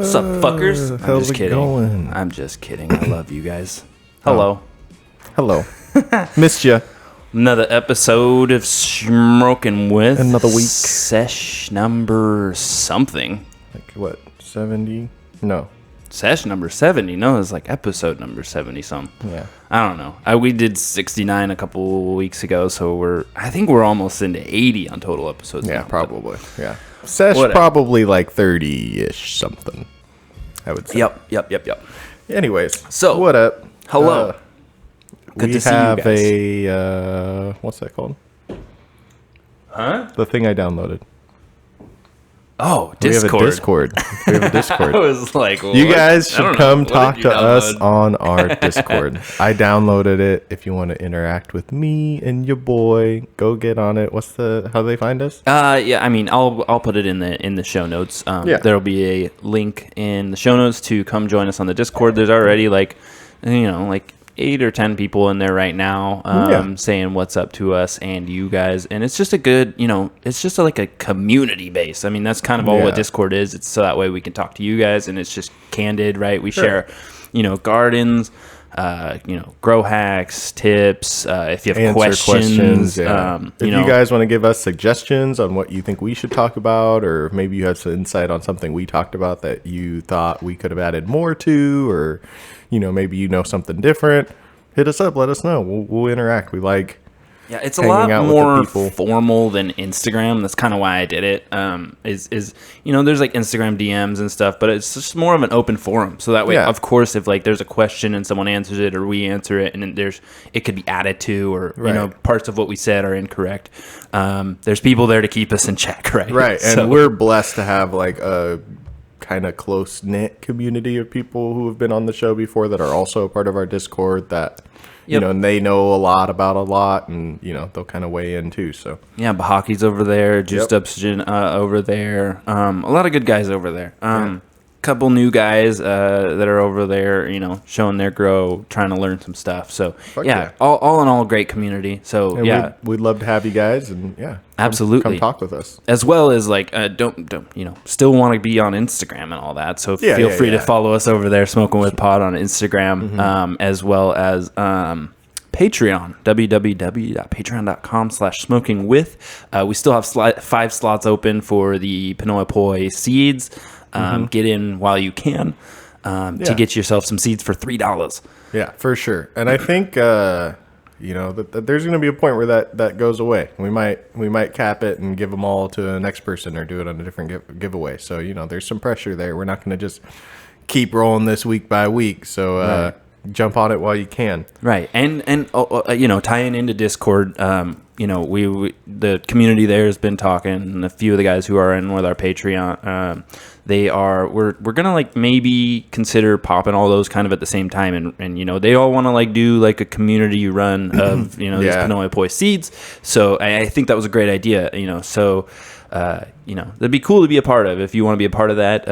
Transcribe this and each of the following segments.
What's up, fuckers? I'm How's just it kidding. going? I'm just kidding. I love you guys. Hello. Hello. Missed ya. Another episode of Smoking With. Another week. Sesh number something. Like what? 70? No. Sesh number 70. No, it's like episode number 70 something. Yeah. I don't know. We did 69 a couple weeks ago, so I think we're almost into 80 on total episodes. Yeah, now, probably. Yeah. Sesh whatever. probably like 30-ish something, I would say. Yep. Anyways. So, what up? Hello. Good we to see you have guys. a, what's that called? Huh? The thing I downloaded. Oh, We have a Discord. We have a Discord. I was like, You what? guys I don't should know. come What talk did you to us download? on our Discord. I downloaded it. If you want to interact with me and your boy, go get on it. How do they find us? Yeah, I mean, I'll put it in the show notes. Yeah. There'll be a link in the show notes to come join us on the Discord. There's already like 8 or 10 people in there right now, saying what's up to us and you guys. And it's just a good, it's just like a community base. I mean, that's kind of all what Discord is. It's so that way we can talk to you guys and it's just candid, right? We share, gardens, grow hacks, tips. If you have questions, if you guys want to give us suggestions on what you think we should talk about, or maybe you have some insight on something we talked about that you thought we could have added more to, or maybe something different, hit us up, let us know. We'll interact. We like it's a hanging out lot with more the people. formal than Instagram. That's kind of why I did it. There's like Instagram DMs and stuff, but it's just more of an open forum. So that way, of course, if like there's a question and someone answers it or we answer it, and then it could be added to, or parts of what we said are incorrect. There's people there to keep us in check, right? Right, and we're blessed to have like a kind of close-knit community of people who have been on the show before that are also a part of our Discord that and they know a lot about a lot, and they'll kind of weigh in too. So Bahaki's over there, Juiced Upsgen over there, a lot of good guys over there. Couple new guys that are over there, showing their grow, trying to learn some stuff. So all in all, great community. So and we'd love to have you guys, and absolutely come talk with us, as well as like don't still want to be on Instagram and all that. So feel free to follow us over there, Smoking With Pod on Instagram, as well as Patreon, www.patreon.com/smokingwith. We still have 5 slots open for the Pinoy Poi seeds. Get in while you can to get yourself some seeds for $3. Yeah, for sure. And I think that there's going to be a point where that goes away. We might cap it and give them all to the next person, or do it on a different giveaway. So there's some pressure there. We're not going to just keep rolling this week by week. So jump on it while you can. Right, and tying into Discord. We the community there has been talking, and a few of the guys who are in with our Patreon, we're gonna like maybe consider popping all those kind of at the same time, and they all want to like do like a community run of these Pinoy Poi seeds. So I think that was a great idea. That'd be cool to be a part of. If you want to be a part of that,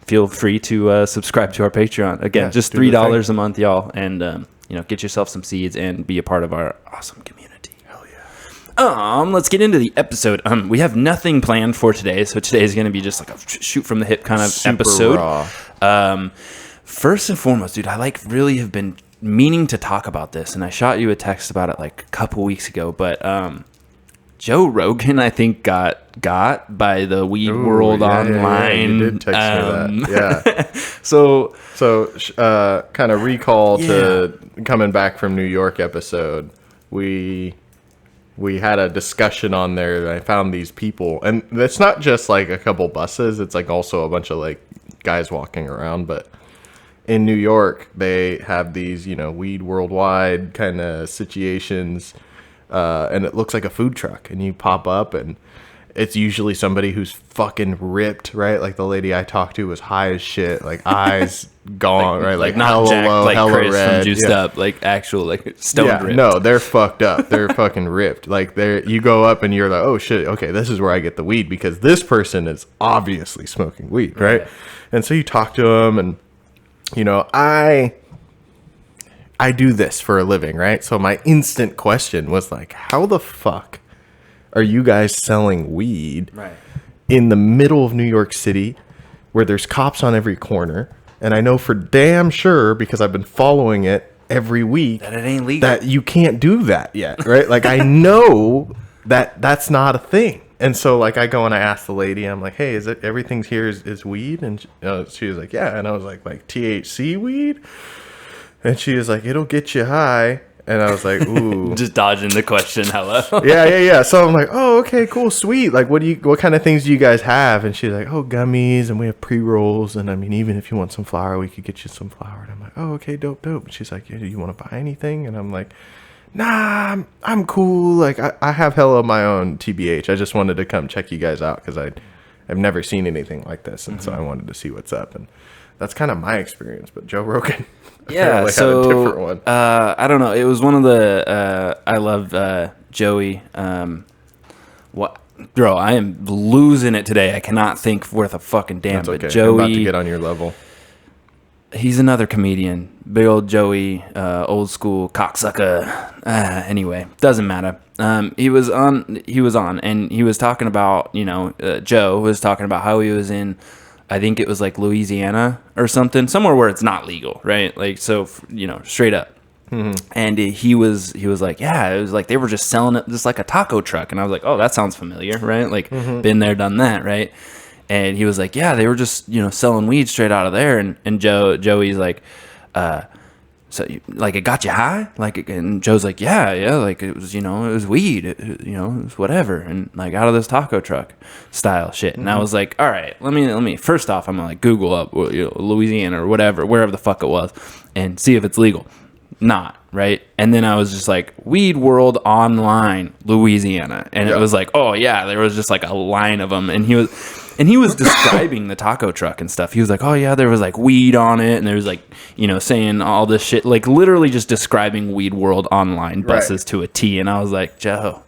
feel free to subscribe to our Patreon. Again, just $3 a month, y'all, and get yourself some seeds and be a part of our awesome community. Let's get into the episode. We have nothing planned for today, so today is going to be just like a shoot from the hip kind of Super episode. Raw. First and foremost, dude, I really have been meaning to talk about this, and I shot you a text about it like a couple weeks ago, but Joe Rogan, I think, got by the Weed World Online. You did text me that. Yeah. So kind of recall to coming back from New York episode. We had a discussion on there, and I found these people, and it's not just like a couple buses. It's like also a bunch of like guys walking around. But in New York, they have these, Weed Worldwide kind of situations. And it looks like a food truck, and you pop up, and it's usually somebody who's fucking ripped, right? Like the lady I talked to was high as shit, like eyes gone, right? Like not hella jacked, low, like hella Chris red, from Juiced Up, like actual, like stoned ripped. No, they're fucked up. They're fucking ripped. Like you go up and you're like, oh shit, okay, this is where I get the weed, because this person is obviously smoking weed, right? And so you talk to them, and I do this for a living, right? So my instant question was like, how the fuck are you guys selling weed in the middle of New York City where there's cops on every corner. And I know for damn sure, because I've been following it every week, that it ain't legal, that you can't do that yet, right? Like, I know that that's not a thing. And so, like, I go and I ask the lady, I'm like, hey, is it everything's here is weed? And she was like, yeah. And I was like THC weed? And she was like, it'll get you high. And I was like, ooh. Just dodging the question, hello. Yeah. So I'm like, oh, okay, cool, sweet. Like, what kind of things do you guys have? And she's like, oh, gummies, and we have pre-rolls. And I mean, even if you want some flour, we could get you some flour. And I'm like, oh, okay, dope. And she's like, yeah, do you want to buy anything? And I'm like, nah, I'm cool. Like, I have hella of my own, TBH. I just wanted to come check you guys out because I've never seen anything like this. And so I wanted to see what's up. And that's kind of my experience. But Joe Rogan, yeah, so had a different one. I don't know. It was one of the I love Joey. What, bro? I am losing it today. I cannot think worth a fucking damn. That's okay. But Joey, I'm about to get on your level. He's another comedian. Big old Joey, old school cocksucker. Anyway, doesn't matter. He was on, and he was talking about, Joe was talking about how he was in, I think it was like Louisiana or something, somewhere where it's not legal, right? Like, so, straight up. Mm-hmm. And he was like, yeah, it was like they were just selling it just like a taco truck. And I was like, oh, that sounds familiar, right? Like, been there, done that, right? And he was like, yeah, they were just, selling weed straight out of there. And Joey's like, so like it got you high? Like, and Joe's like, yeah, like it was, it was weed, it was whatever. And like out of this taco truck style shit. And I was like, all right, let me, first off, I'm gonna like Google up Louisiana or whatever, wherever the fuck it was, and see if it's legal. Not right. And then I was just like, Weed World Online, Louisiana. And it was like, oh yeah, there was just like a line of them. And he was describing the taco truck and stuff. He was like, oh yeah, there was like weed on it. And there was like, saying all this shit, like literally just describing Weed World Online buses to a T. And I was like, Joe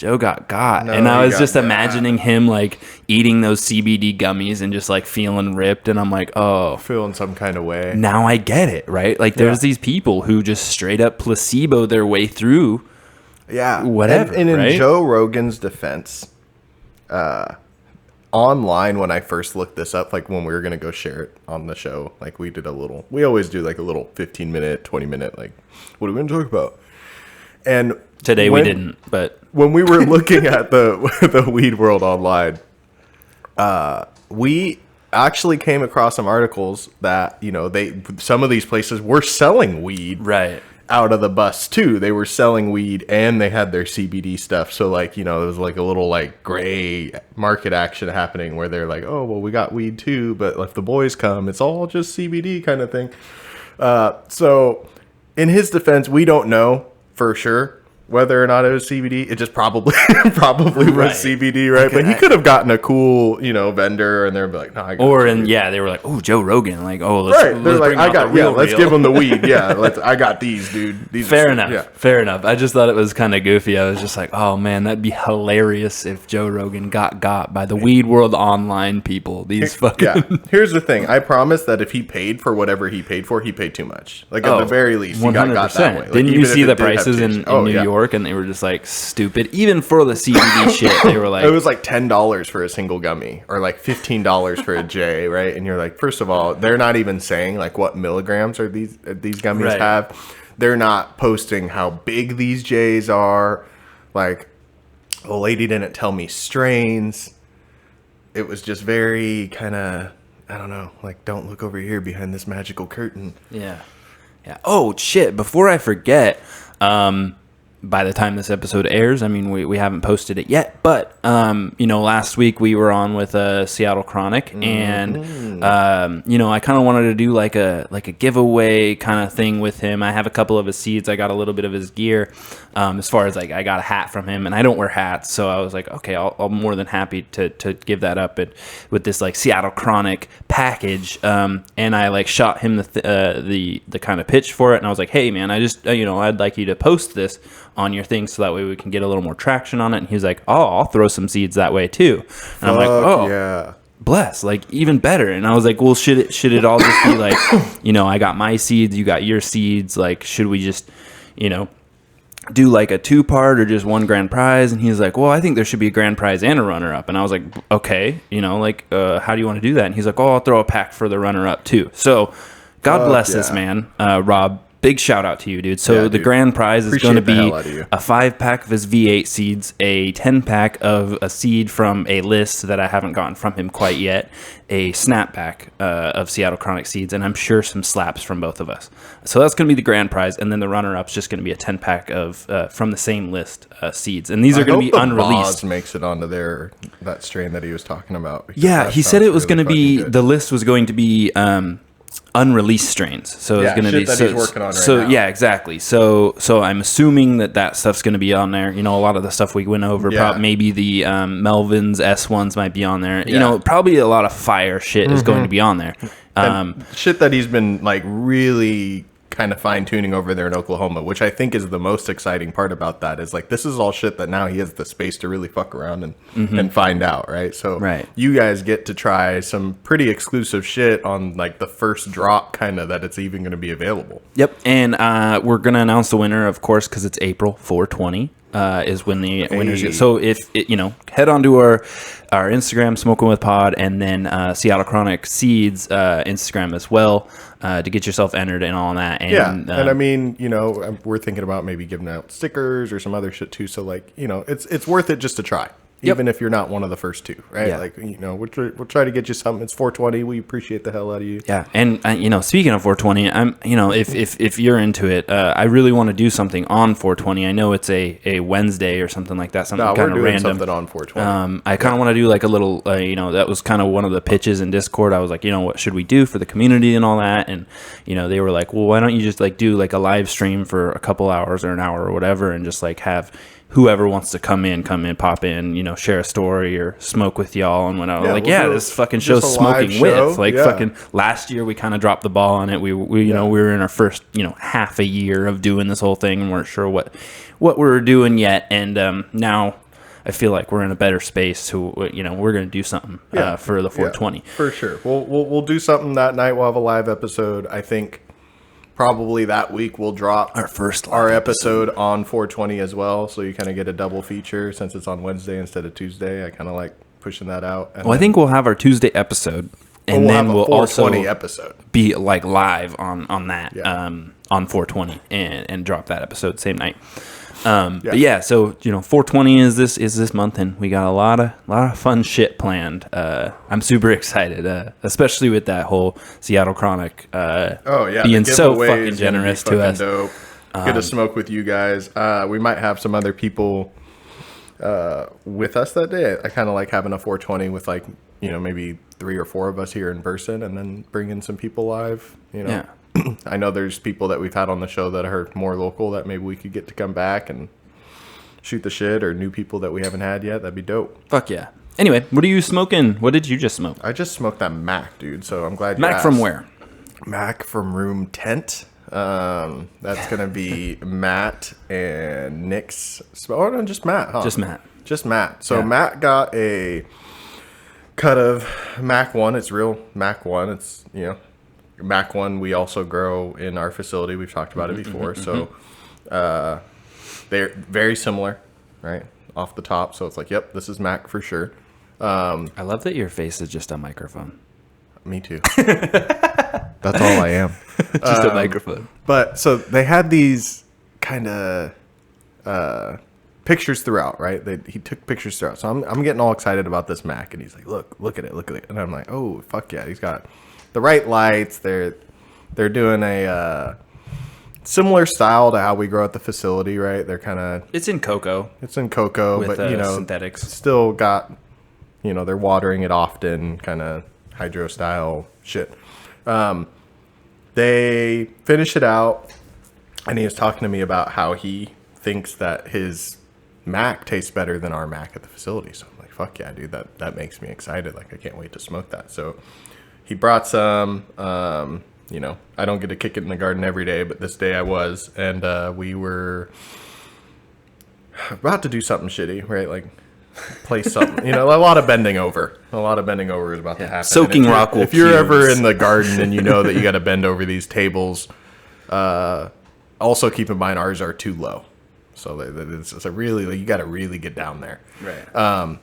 got. No, and I was just imagining him like eating those CBD gummies and just like feeling ripped. And I'm like, oh, feeling some kind of way. Now I get it, right? Like there's these people who just straight up placebo their way through. Yeah. Whatever. And in right? Joe Rogan's defense, online, when I first looked this up, like when we were going to go share it on the show, like we always do like a little 15-minute, 20-minute, like, what are we going to talk about? And today we didn't, but when we were looking at the Weed World Online, we actually came across some articles that, some of these places were selling weed out of the bus too. They were selling weed and they had their CBD stuff. So like, there was like a little like gray market action happening where they're like, oh, well, we got weed too, but if the boys come, it's all just CBD kind of thing. So in his defense, we don't know for sure whether or not it was CBD. It just probably was CBD, right? But he could have gotten a cool, vendor, and they'd be like, "No, I got." They were like, "Oh, Joe Rogan," like, "Oh, they're like, "I got, let's give him the weed, I got these, dude." These fair enough. I just thought it was kind of goofy. I was just like, "Oh man, that'd be hilarious if Joe Rogan got by the Weed World Online people." These fucking. Yeah. Here's the thing. I promise that if he paid for whatever he paid for, he paid too much. Like at the very least, he got that way. Like, didn't you see the prices in New York? And they were just like stupid. Even for the CBD shit, they were like, it was like $10 for a single gummy, or like $15 for a J, right? And you're like, first of all, they're not even saying like what milligrams are these gummies have. They're not posting how big these J's are. Like, the lady didn't tell me strains. It was just very kind of, I don't know, like, don't look over here behind this magical curtain. Yeah. Oh shit! Before I forget, by the time this episode airs, I mean, we haven't posted it yet, but, last week we were on with Seattle Chronic, and, I kind of wanted to do like a giveaway kind of thing with him. I have a couple of his seeds. I got a little bit of his gear, as far as like, I got a hat from him, and I don't wear hats. So I was like, okay, I'm more than happy to give that up with this like Seattle Chronic package. And I like shot him the kind of pitch for it. And I was like, hey man, I just, I'd like you to post this on your thing so that way we can get a little more traction on it. And he was like, oh, I'll throw some seeds that way too. And I'm like, oh yeah, bless, like even better. And I was like, well, should it all just be like, I got my seeds, you got your seeds, like should we just do like a 2-part or just one grand prize? And he's like, well, I think there should be a grand prize and a runner-up. And I was like, okay, like, how do you want to do that? And he's like, oh, I'll throw a pack for the runner-up too. So God bless this man, Rob. Big shout out to you, dude. So the grand prize is going to be a 5-pack of his V8 seeds, a 10-pack of a seed from a list that I haven't gotten from him quite yet, a snapback of Seattle Chronic seeds, and I'm sure some slaps from both of us. So that's going to be the grand prize, and then the runner-up's just going to be a 10-pack of from the same list seeds, and these are going to be unreleased. Makes it onto that strain that he was talking about. Yeah, he said it was going to be the list was going to be. Unreleased strains, so it's going to be that he's working on right now. Yeah, exactly. So I'm assuming that stuff's going to be on there. A lot of the stuff we went over, maybe the Melvin's S1s might be on there. Probably a lot of fire shit is going to be on there. Shit that he's been like really kind of fine tuning over there in Oklahoma, which I think is the most exciting part about that. Is like this is all shit that now he has the space to really fuck around and find out, right? So you guys get to try some pretty exclusive shit on like the first drop, kind of that it's even going to be available. Yep, and we're going to announce the winner, of course, because it's April 420. Is when the winners get. So if head on to our Instagram, Smoking with Pod, and then Seattle Chronic Seeds Instagram as well to get yourself entered and all that. And, and I mean, we're thinking about maybe giving out stickers or some other shit too. So like, it's worth it just to try. Even if you're not one of the first two, right? Yeah. Like, we'll try to get you something. It's 420. We appreciate the hell out of you. Yeah. And, speaking of 420, I'm, if you're into it, I really want to do something on 420. I know it's a Wednesday or something like that. Something kind of random. Something on 420. I kind of want to do like a little, that was kind of one of the pitches in Discord. I was like, what should we do for the community and all that? And, they were like, well, why don't you just like do like a live stream for a couple hours or an hour or whatever, and just like have whoever wants to come in, pop in, share a story or smoke with y'all and whatnot. This fucking show's smoking with. Like fucking last year we kind of dropped the ball on it. We were in our first, half a year of doing this whole thing and weren't sure what we were doing yet. And now I feel like we're in a better space to, we're going to do something for the 420. Yeah, for sure. We'll do something that night. We'll have a live episode. I think probably that week we'll drop our episode on 420 as well, so you kind of get a double feature since it's on Wednesday instead of Tuesday. I kind of like pushing that out. And I think we'll have our Tuesday episode, and then we'll also episode be like live on that on 420 and drop that episode same night. But so 420 is this month, and we got a lot of fun shit planned. I'm super excited, especially with that whole Seattle Chronic being so fucking generous to us. Dope. Get to smoke with you guys. We might have some other people with us that day. I kind of like having a 420 with like maybe 3 or 4 of us here in person, and then bring in some people live. I know there's people that we've had on the show that are more local that maybe we could get to come back and shoot the shit, or new people that we haven't had yet. That'd be dope. Fuck yeah. Anyway, what are you smoking? What did you just smoke? I just smoked that Mac, dude. So I'm glad you Mac asked. From where? Mac from Room Tent. That's going to be Matt and Nick's. Oh, no, just Matt, huh? Just Matt. So Matt got a cut of Mac 1. It's real Mac 1. It's, Mac 1 we also grow in our facility. We've talked about it before. So they're very similar, right? Off the top. So it's like, yep, this is Mac for sure. I love that your face is just a microphone. Me too. That's all I am. Just a microphone. But so they had these kind of pictures throughout, right? He took pictures throughout. So I'm getting all excited about this Mac, and he's like, look at it. And I'm like, oh, fuck yeah. He's got the right lights. They're doing a similar style to how we grow at the facility, right? They're kind of... It's in cocoa. With, but, synthetics. Still got, they're watering it often, kind of hydro style shit. They finish it out, and he was talking to me about how he thinks that his Mac tastes better than our Mac at the facility. So I'm like, fuck yeah, dude, that makes me excited. Like, I can't wait to smoke that. So he brought some, I don't get to kick it in the garden every day, but this day I was, and we were about to do something shitty, right? Like, place something, a lot of bending over. A lot of bending over is about to happen. Soaking rock will If you're ever in the garden and you know that you got to bend over these tables, also keep in mind ours are too low. So it's a really, like, you got to really get down there. Right.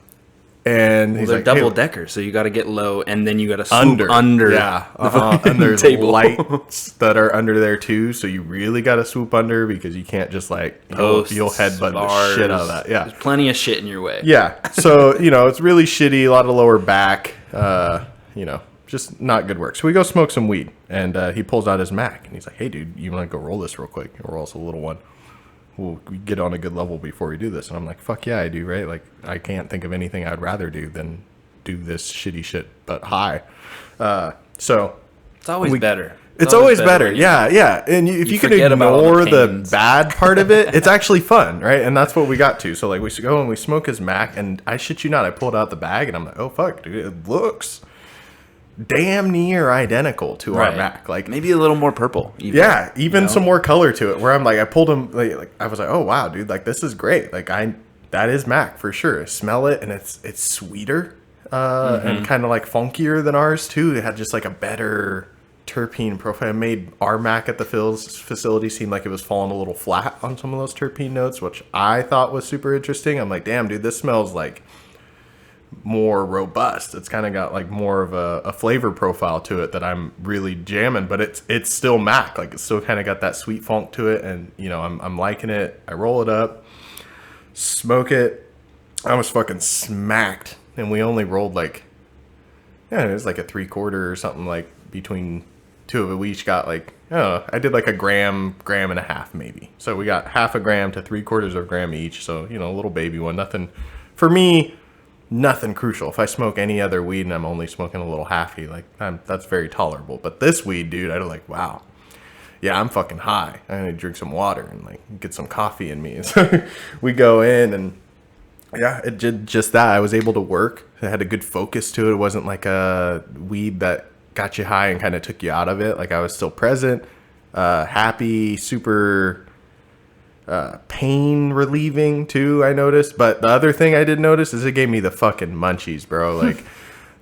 And he's they're like, double hey, decker, so you got to get low, and then you got to swoop under. Yeah, the and there's table. lights that are under there too, so you really got to swoop under because you can't just like you'll headbutt the shit out of that. Yeah, there's plenty of shit in your way. Yeah, so it's really shitty. A lot of lower back. Just not good work. So we go smoke some weed, and he pulls out his Mac, and he's like, "Hey, dude, you want to go roll this real quick? We'll roll us a little one. We'll get on a good level before we do this." And I'm like, "Fuck yeah, I do, right? Like, I can't think of anything I'd rather do than do this shitty shit, but high." So it's always better. It's always better. Yeah. And if you can ignore the bad part of it, it's actually fun, right? And that's what we got to. So like we go and we smoke his Mac, and I shit you not, I pulled out the bag, and I'm like, "Oh fuck, dude, it looks damn near identical to our Mac, like maybe a little more purple." Even some more color to it. Where I'm like, I pulled him, like I was like, "Oh wow, dude, like this is great. Like that is Mac for sure. I smell it, and it's sweeter and kind of like funkier than ours too. It had just like a better terpene profile. It made our Mac at the Phil's facility seem like it was falling a little flat on some of those terpene notes, which I thought was super interesting. I'm like, damn, dude, this smells like more robust. It's kind of got like more of a flavor profile to it that I'm really jamming, but it's still Mac. Like it's still kind of got that sweet funk to it, and I'm liking it. I roll it up, smoke it. I was fucking smacked, and we only rolled like, it was like a 3/4 or something, like between two of it. We each got like, I did like a gram and a half maybe. So we got half a gram to 3/4 of a gram each. So, a little baby one. Nothing, for me, nothing crucial. If I smoke any other weed and I'm only smoking a little halfy, like that's very tolerable. But this weed, dude, I'm like, wow. Yeah, I'm fucking high. I need to drink some water and like get some coffee in me. And so we go in, and yeah, it did just that. I was able to work. It had a good focus to it. It wasn't like a weed that got you high and kind of took you out of it. Like I was still present, happy, super pain relieving too, I noticed. But the other thing I did notice is it gave me the fucking munchies, bro. Like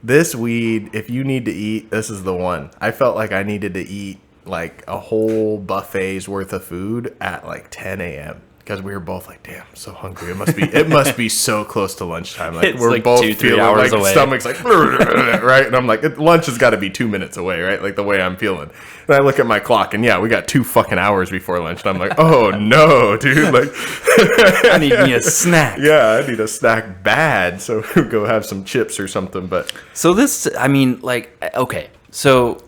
this weed, if you need to eat, this is the one. I felt like I needed to eat like a whole buffet's worth of food at like 10 a.m. because we were both like, damn, I'm so hungry. It must be so close to lunchtime. Like we're like both 2-3 hours like away. Stomach's like right, and I'm like, lunch has got to be 2 minutes away, right? Like the way I'm feeling. And I look at my clock, and we got 2 fucking hours before lunch, and I'm like, oh no, dude, like I need me a snack. Yeah, I need a snack bad. So we'll go have some chips or something. But so this, I mean, like, okay, so.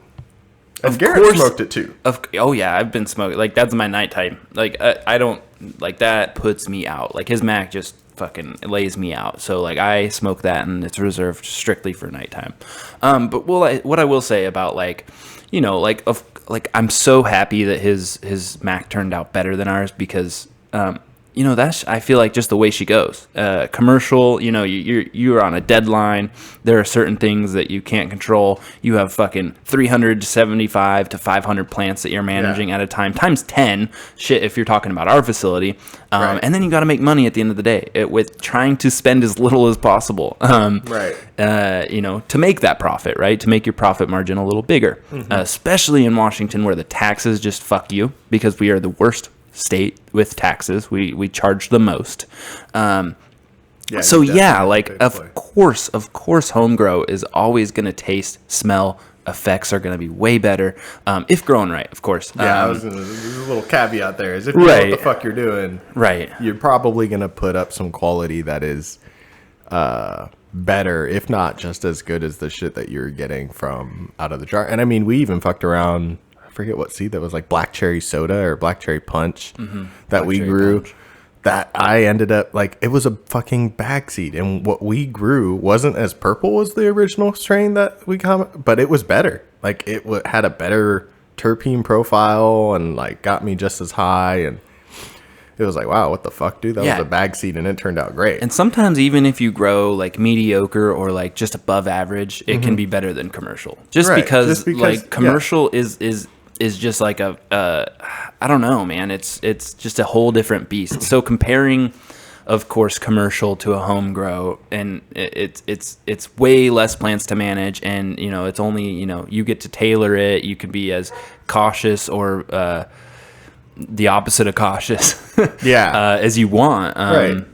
Of Garrett smoked it too. Oh yeah, I've been smoking. Like that's my nighttime. Like I don't like that. Puts me out. Like his Mac just fucking lays me out. So like I smoke that, and it's reserved strictly for nighttime. But what I will say about like, I'm so happy that his Mac turned out better than ours because that's, I feel like, just the way she goes. Commercial, you're on a deadline. There are certain things that you can't control. You have fucking 375 to 500 plants that you're managing at a time, times 10. Shit, if you're talking about our facility. Right. And then you got to make money at the end of the day with trying to spend as little as possible. Right. To make that profit, right? To make your profit margin a little bigger. Mm-hmm. Especially in Washington, where the taxes just fuck you because we are the worst state with taxes. We charge the most. Of course home grow is always going to taste, smell, effects are going to be way better if grown right, of course. There's a little caveat there is if you know what the fuck you're doing, right, you're probably going to put up some quality that is better, if not just as good as the shit that you're getting from out of the jar. And I mean, we even fucked around, forget what seed that was, like black cherry soda or black cherry punch that we grew punch. That I ended up like, it was a fucking bag seed, and what we grew wasn't as purple as the original strain that we got, but it was better. Like it had a better terpene profile and like got me just as high, and it was like, wow, what the fuck, dude? That was a bag seed, and it turned out great. And sometimes even if you grow like mediocre or like just above average, it can be better than commercial. Just because like commercial is just like I don't know, man. It's just a whole different beast. So comparing, of course, commercial to a home grow, and it's way less plants to manage, and it's only you get to tailor it. You can be as cautious or the opposite of cautious Yeah. as you want. Right.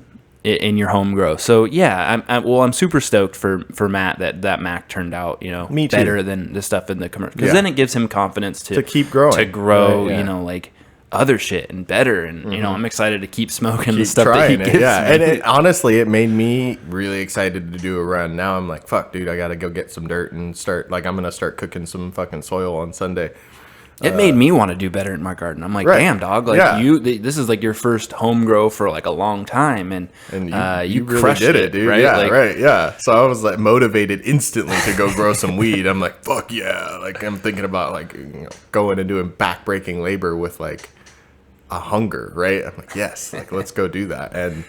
In your home grow. So yeah, I'm super stoked for Matt that Mac turned out, Me too. better than the stuff in the commercial, because Yeah. then it gives him confidence To keep growing. to grow, Right, yeah. like other shit and better. And, I'm excited to keep smoking the Keep stuff that he trying gives it, yeah. me. And honestly, it made me really excited to do a run. Now I'm like, fuck, dude, I got to go get some dirt and I'm going to start cooking some fucking soil on Sunday. It made me want to do better in my garden. I'm like, Right. damn, dog. Like Yeah. this is like your first home grow for like a long time, and you really crushed did it, dude. right? Yeah, like, right. Yeah. So I was like motivated instantly to go grow some weed. I'm like, fuck yeah. Like I'm thinking about like going and doing backbreaking labor with like a hunger, right? I'm like, yes, like let's go do that. And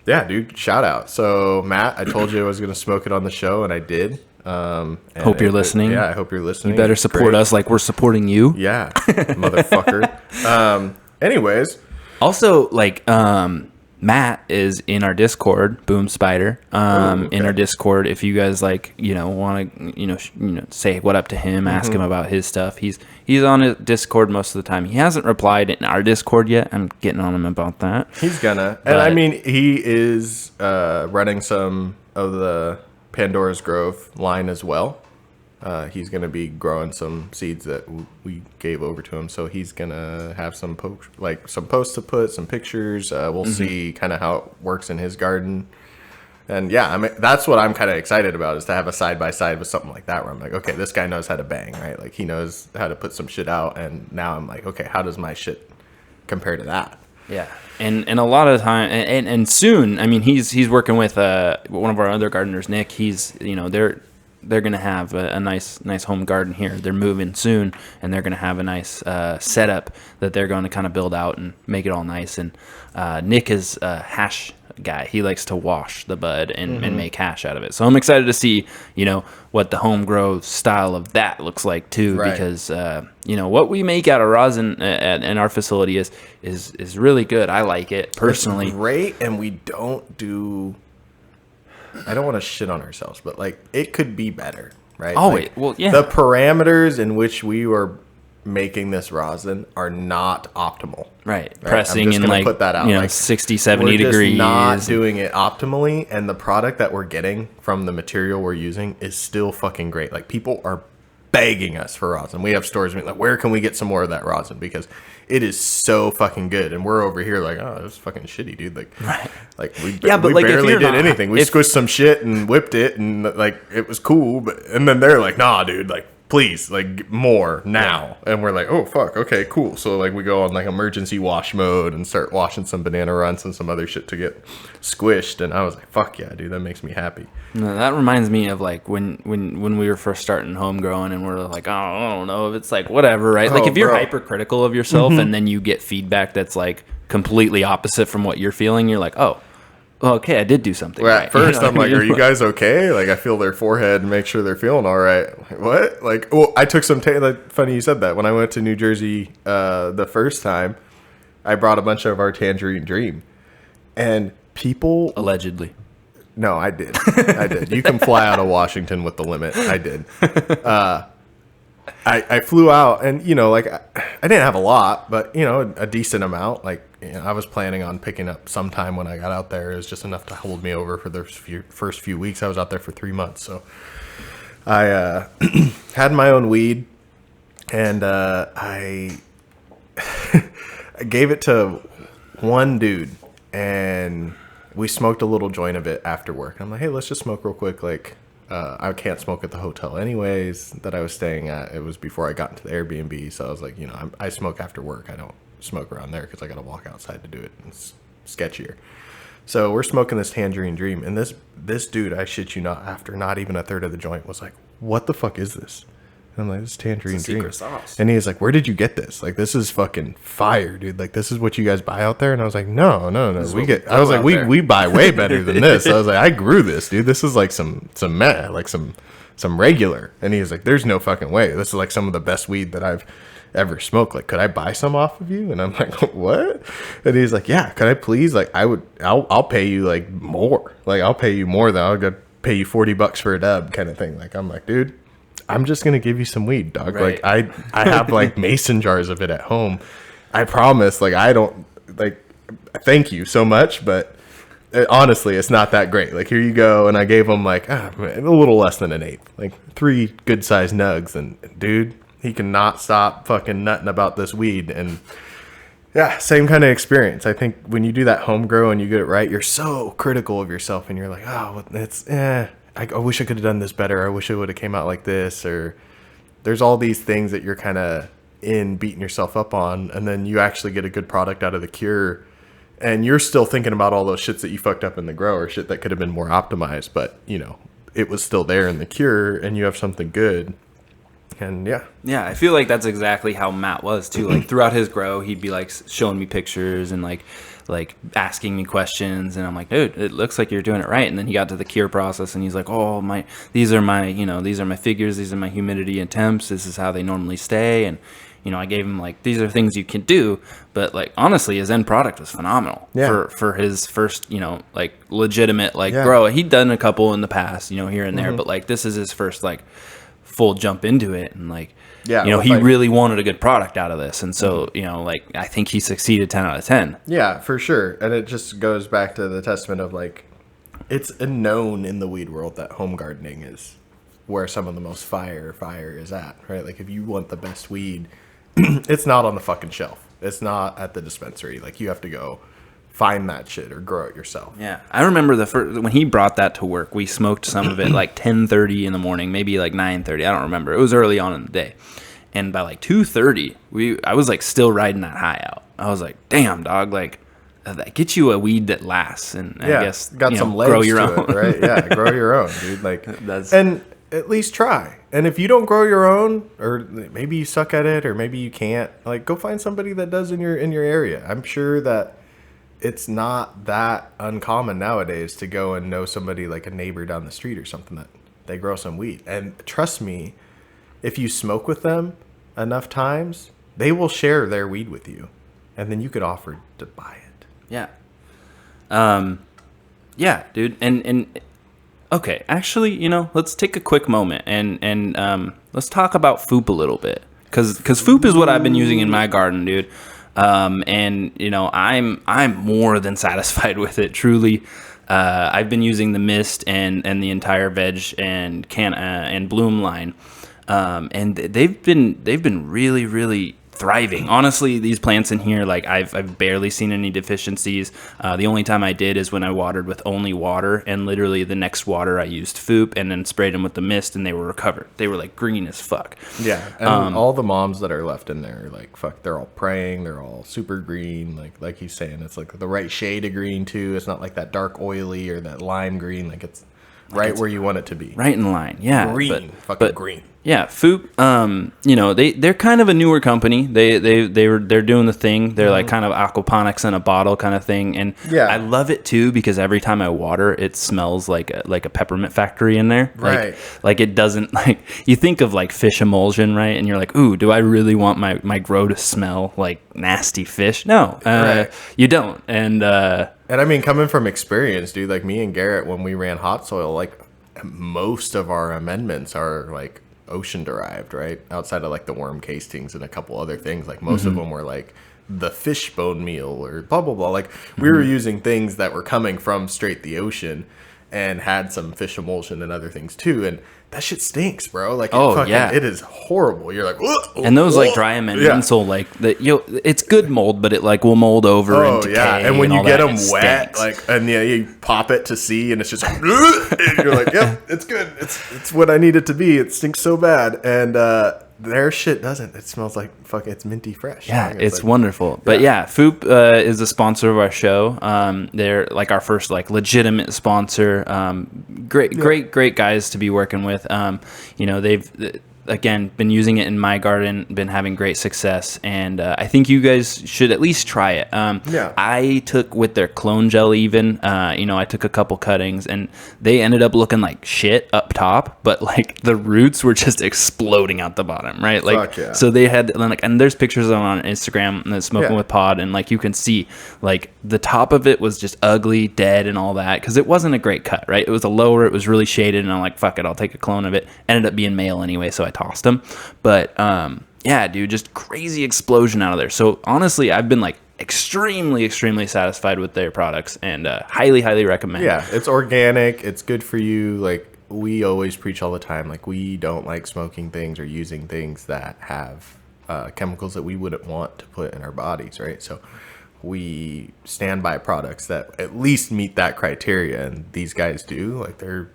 yeah, dude, shout out. So Matt, I told you I was gonna smoke it on the show, and I did. And Hope you're listening. Yeah, I hope you're listening. You better support Great. us like we're supporting you. Yeah, motherfucker. Anyways, Also, like, Matt is in our Discord, Boom Spider. okay. In our Discord, if you guys like, want to, say what up to him, ask him about his stuff. He's on his Discord most of the time. He hasn't replied in our Discord yet. I'm getting on him about that. he's gonna, and I mean, he is running some of the Pandora's Grove line as well. He's going to be growing some seeds that we gave over to him. So he's going to have some posts to put, some pictures. We'll see kind of how it works in his garden. And yeah, I mean, that's what I'm kind of excited about, is to have a side-by-side with something like that, where I'm like, okay, this guy knows how to bang, right? Like he knows how to put some shit out. And now I'm like, okay, how does my shit compare to that? Yeah, and a lot of the time, and soon, I mean, he's working with one of our other gardeners, Nick. He's they're gonna have a nice home garden here. They're moving soon, and they're gonna have a nice setup that they're going to kind of build out and make it all nice. And Nick is a hash guy. He likes to wash the bud and make hash out of it. So I'm excited to see what the home grow style of that looks like too, Right. because what we make out of rosin in our facility is really good. I like it personally. It's great, and we don't do. I don't want to shit on ourselves, but like it could be better, right? Oh, like, well, yeah. The parameters in which we were making this rosin are not optimal. Right. I'm Pressing just in gonna like put that out. Like, 60, 70 we're just degrees. not doing it optimally, and the product that we're getting from the material we're using is still fucking great. Like people are begging us for rosin. We have stores being like, where can we get some more of that rosin? Because it is so fucking good, and we're over here like, oh, it's fucking shitty, dude. Like, Right. like we Yeah, but like, if barely you're did not- anything. We squished some shit and whipped it, and like it was cool. But and then they're like, nah, dude, like please, like more now. And we're like, oh fuck, okay, cool. So like we go on like emergency wash mode and start washing some banana runts and some other shit to get squished. And I was like, fuck yeah, dude, that makes me happy. No, that reminds me of like when we were first starting home growing, and we're like, oh, I don't know if it's like whatever, right? Like Oh, if you're bro. hypercritical of yourself and then you get feedback that's like completely opposite from what you're feeling, you're like, oh, okay, I did do something Well, right. at first, You know I'm what I like, mean? are you guys okay? Like, I feel their forehead and make sure they're feeling all right. Like, what? Like, well, I took some, like, funny you said that. When I went to New Jersey the first time, I brought a bunch of our Tangerine Dream. And people... Allegedly. No, I did. I did. You can fly out of Washington with the limit. I did. I flew out, and like I didn't have a lot, but a decent amount. Like I was planning on picking up sometime when I got out there. It was just enough to hold me over for the first few weeks. I was out there for 3 months, so I had my own weed, and I gave it to one dude, and we smoked a little joint of it after work. I'm like, hey, let's just smoke real quick. Like, I can't smoke at the hotel anyways that I was staying at. It was before I got into the Airbnb. So I was like, I smoke after work. I don't smoke around there because I got to walk outside to do it. It's sketchier. So we're smoking this Tangerine Dream. And this dude, I shit you not, after not even a third of the joint, was like, what the fuck is this? And I'm like, this is Tangerine It's a Dream. secret sauce. And he's like, where did you get this? Like, this is fucking fire, dude. Like, this is what you guys buy out there? And I was like, no. I was like, we buy way better than this. I was like, I grew this, dude. This is like some regular. And he was like, there's no fucking way. This is like some of the best weed that I've ever smoked. Like, could I buy some off of you? And I'm like, what? And he's like, yeah, could I please? Like, I'll pay you like more. Like, I'll pay you more than I'll go pay you $40 for a dub kind of thing. Like, I'm like, dude, I'm just gonna give you some weed, dog. Right. Like I have like mason jars of it at home. I promise, like, I don't, like, thank you so much, but honestly, it's not that great. Like, here you go. And I gave him, like, a little less than an eighth, like 3 good sized nugs. And dude, he cannot stop fucking nutting about this weed. And yeah, same kind of experience. I think when you do that home grow and you get it right, you're so critical of yourself, and you're like, oh, it's, I wish I could have done this better. I wish it would have came out like this. Or there's all these things that you're kind of beating yourself up on, and then you actually get a good product out of the cure, and you're still thinking about all those shits that you fucked up in the grow, or shit that could have been more optimized, but you know, it was still there in the cure, and you have something good. And yeah, I feel like that's exactly how Matt was too. Like throughout his grow, he'd be like showing me pictures and like asking me questions, and I'm like, dude, it looks like you're doing it right. And then he got to the cure process, and he's like, oh, these are my figures, these are my humidity and temps, this is how they normally stay. And I gave him like, these are things you can do, but like honestly, his end product was phenomenal for his first like legitimate grow. He'd done a couple in the past, here and there, but like this is his first like full jump into it, and like he really wanted a good product out of this, and so like I think he succeeded 10 out of 10. Yeah, for sure. And it just goes back to the testament of like, it's a known in the weed world that home gardening is where some of the most fire is at, right? Like if you want the best weed, it's not on the fucking shelf, it's not at the dispensary. Like you have to go find that shit or grow it yourself. Yeah, I remember when he brought that to work, we smoked some of it like 10:30 in the morning, maybe like 9:30. I don't remember. It was early on in the day, and by like 2:30, I was like still riding that high out. I was like, damn, dog, like that gets you a weed that lasts, and I guess got some legs grow your to own, it, right? Yeah, grow your own, dude. Like and at least try. And if you don't grow your own, or maybe you suck at it, or maybe you can't, like go find somebody that does in your area. I'm sure that it's not that uncommon nowadays to go and know somebody, like a neighbor down the street or something, that they grow some weed. And trust me, if you smoke with them enough times, they will share their weed with you, and then you could offer to buy it. Yeah. Yeah, dude. And okay, actually, let's take a quick moment and let's talk about Foop a little bit, because Foop is what I've been using in my garden, dude. And I'm more than satisfied with it, truly. I've been using the mist and the entire veg and and bloom line, and they've been really, really thriving. Honestly, these plants in here, like I've barely seen any deficiencies. The only time I did is when I watered with only water, and literally the next water I used Foop and then sprayed them with the mist, and they were recovered. They were like green as fuck. Yeah, and all the moms that are left in there, like fuck, they're all praying. They're all super green, like he's saying, it's like the right shade of green too. It's not like that dark oily or that lime green. Like it's right where you want it to be. Right in line, yeah. Green, fucking green. Yeah, Foop. They're kind of a newer company. They're doing the thing. They're like kind of aquaponics in a bottle kind of thing, and I love it too, because every time I water, it smells like a peppermint factory in there. Right. Like it doesn't, like, you think of like fish emulsion, right? And you're like, ooh, do I really want my grow to smell like nasty fish? No, you don't. And I mean, coming from experience, dude, like me and Garrett, when we ran hot soil, like most of our amendments are like ocean derived, right? Outside of like the worm castings and a couple other things, like most of them were like the fish bone meal or blah blah blah. Like we were using things that were coming from straight the ocean, and had some fish emulsion and other things too, and that shit stinks, bro. Like it is horrible. You're like, whoa, and those like dry amendments will like it's good mold, but it like will mold over and decay. And when you get them wet, stinks. like, and you pop it to see, and it's just like, and you're like, yep, it's good. It's what I need it to be. It stinks so bad, and their shit doesn't. It smells like it's minty fresh. Yeah, it's like, wonderful. But yeah, Foop is a sponsor of our show. They're like our first like legitimate sponsor. Great guys to be working with. They've again been using it in my garden, been having great success, and I think you guys should at least try it. I took with their clone gel even, I took a couple cuttings, and they ended up looking like shit up top, but like the roots were just exploding out the bottom, right? Like, so they had like, and there's pictures of them on Instagram, and Smoking with Pod, and like you can see like the top of it was just ugly, dead, and all that, because it wasn't a great cut, right? It was a lower, it was really shaded, and I'm like, fuck it, I'll take a clone of it. Ended up being male anyway, so I tossed them. But Yeah, dude, just crazy explosion out of there. So honestly, I've been like extremely, extremely satisfied with their products and highly, highly recommend. Yeah, it's organic. It's good for you. Like we always preach all the time, like we don't like smoking things or using things that have chemicals that we wouldn't want to put in our bodies, right? So we stand by products that at least meet that criteria, and these guys do. Like they're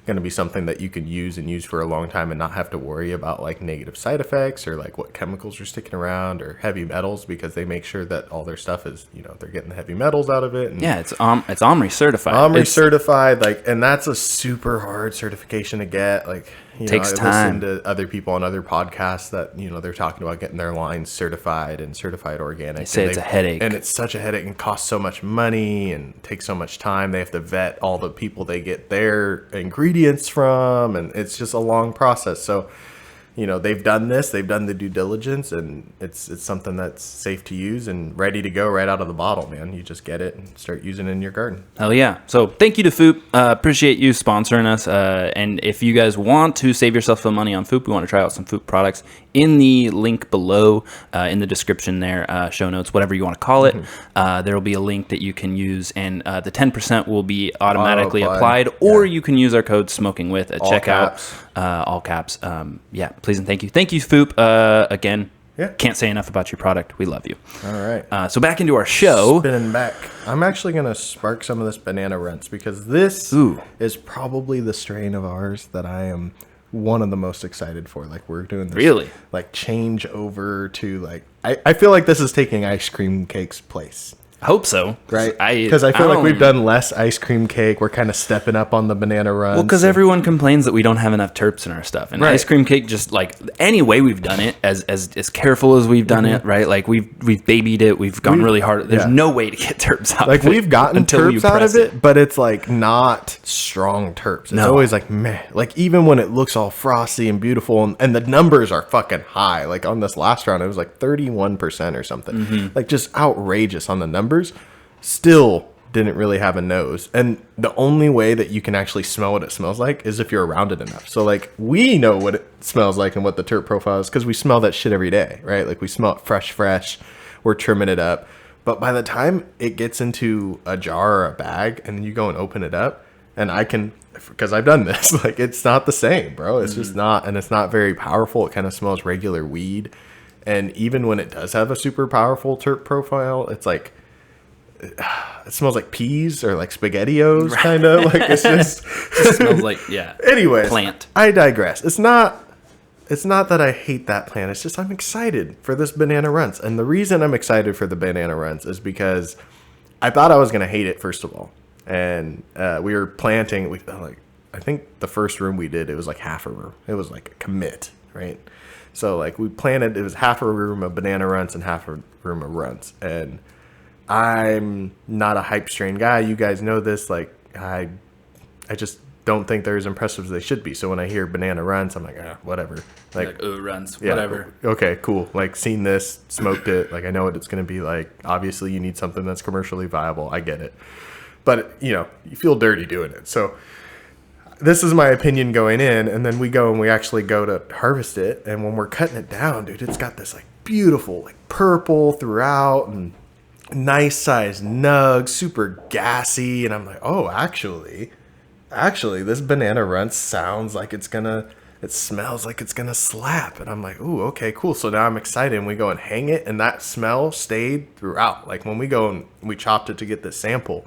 going to be something that you can use and use for a long time and not have to worry about like negative side effects or like what chemicals are sticking around or heavy metals, because they make sure that all their stuff is, you know, they're getting the heavy metals out of it. And yeah, it's Omri certified. Certified, like, and that's a super hard certification to get. Like, you takes know, I time. listen to other people on other podcasts that, you know, they're talking about getting their lines certified and certified organic. They say it's a headache. And it's such a headache and costs so much money and takes so much time. They have to vet all the people they get their ingredients from, and it's just a long process. So, you know, they've done this, they've done the due diligence, and it's something that's safe to use and ready to go right out of the bottle, man. You just get it and start using it in your garden. Hell yeah. So thank you to Foop. Appreciate you sponsoring us. And if you guys want to save yourself some money on Foop, we want to try out some Foop products in the link below, in the description there, show notes, whatever you want to call it. There will be a link that you can use, and the 10% will be automatically applied, or you can use our code SMOKINGWITH at checkout. Caps. All caps. Yeah, please and thank you. Thank you, Foop. Again, can't say enough about your product. We love you. All right. So back into our show. Spinning back. I'm actually going to spark some of this banana runts, because this is probably the strain of ours that I am one of the most excited for. Like we're doing this like change over to like, I feel like this is taking ice cream cake's place. I hope so. Right. Because I feel like we've done less ice cream cake. We're kind of stepping up on the banana runs. Well, because everyone complains that we don't have enough terps in our stuff. And ice cream cake, just like any way we've done it, as careful as we've done it, right? Like we've babied it. We've gone really hard. There's no way to get terps out of it. Like we've gotten terps out of it, but it's like not strong terps. It's always like meh. Like even when it looks all frosty and beautiful, and the numbers are fucking high. Like on this last round, it was like 31% or something. Like just outrageous on the numbers. Still didn't really have a nose, and the only way that you can actually smell what it smells like is if you're around it enough. So like we know what it smells like and what the terp profile is, because we smell that shit every day, right? Like we smell it fresh. We're trimming it up, but by the time it gets into a jar or a bag and you go and open it up, and I can, because I've done this, like it's not the same, bro. It's just not, and it's not very powerful. It kind of smells regular weed, and even when it does have a super powerful terp profile, it's like it smells like peas or like SpaghettiOs, kind of like it's just it smells like Anyways, plant. I digress. It's not that I hate that plant. It's just I'm excited for this banana runs, and the reason I'm excited for the banana runs is because I thought I was gonna hate it first of all, and we were planting. I think the first room we did, it was like half a room. It was like a commit, right? So like we planted, it was half a room of banana runs and half a room of runs, and I'm not a hype strain guy. You guys know this. Like I just don't think they're as impressive as they should be. So when I hear banana runs, I'm like, whatever. Like runs, whatever. Okay, cool. Like seen this, smoked it. Like I know what it's going to be like. Obviously, you need something that's commercially viable. I get it, but you know, you feel dirty doing it. So this is my opinion going in, and then we go and we actually go to harvest it. And when we're cutting it down, dude, it's got this like beautiful like purple throughout and nice sized nug, super gassy, and I'm like, oh, actually this banana runt sounds like it smells like it's gonna slap, and I'm like, ooh, okay, cool. So now I'm excited, and we go and hang it, and that smell stayed throughout. Like when we go and we chopped it to get the sample,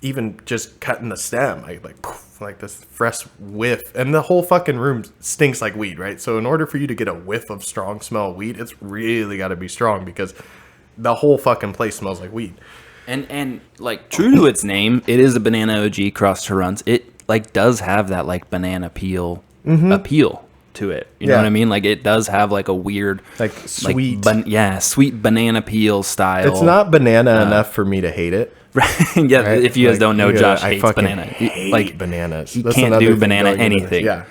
even just cutting the stem, I like poof, like this fresh whiff, and the whole fucking room stinks like weed, right? So in order for you to get a whiff of strong smell weed, it's really got to be strong, because the whole fucking place smells like weed. And like true to its name, it is a banana OG crossed to runs. It like does have that like banana peel appeal to it. You know what I mean? Like it does have like a weird like sweet, sweet banana peel style. It's not banana enough for me to hate it. Right. Yeah. Right? If you guys don't know, Josh hates banana. Hate bananas. He can't do banana anything. Yeah.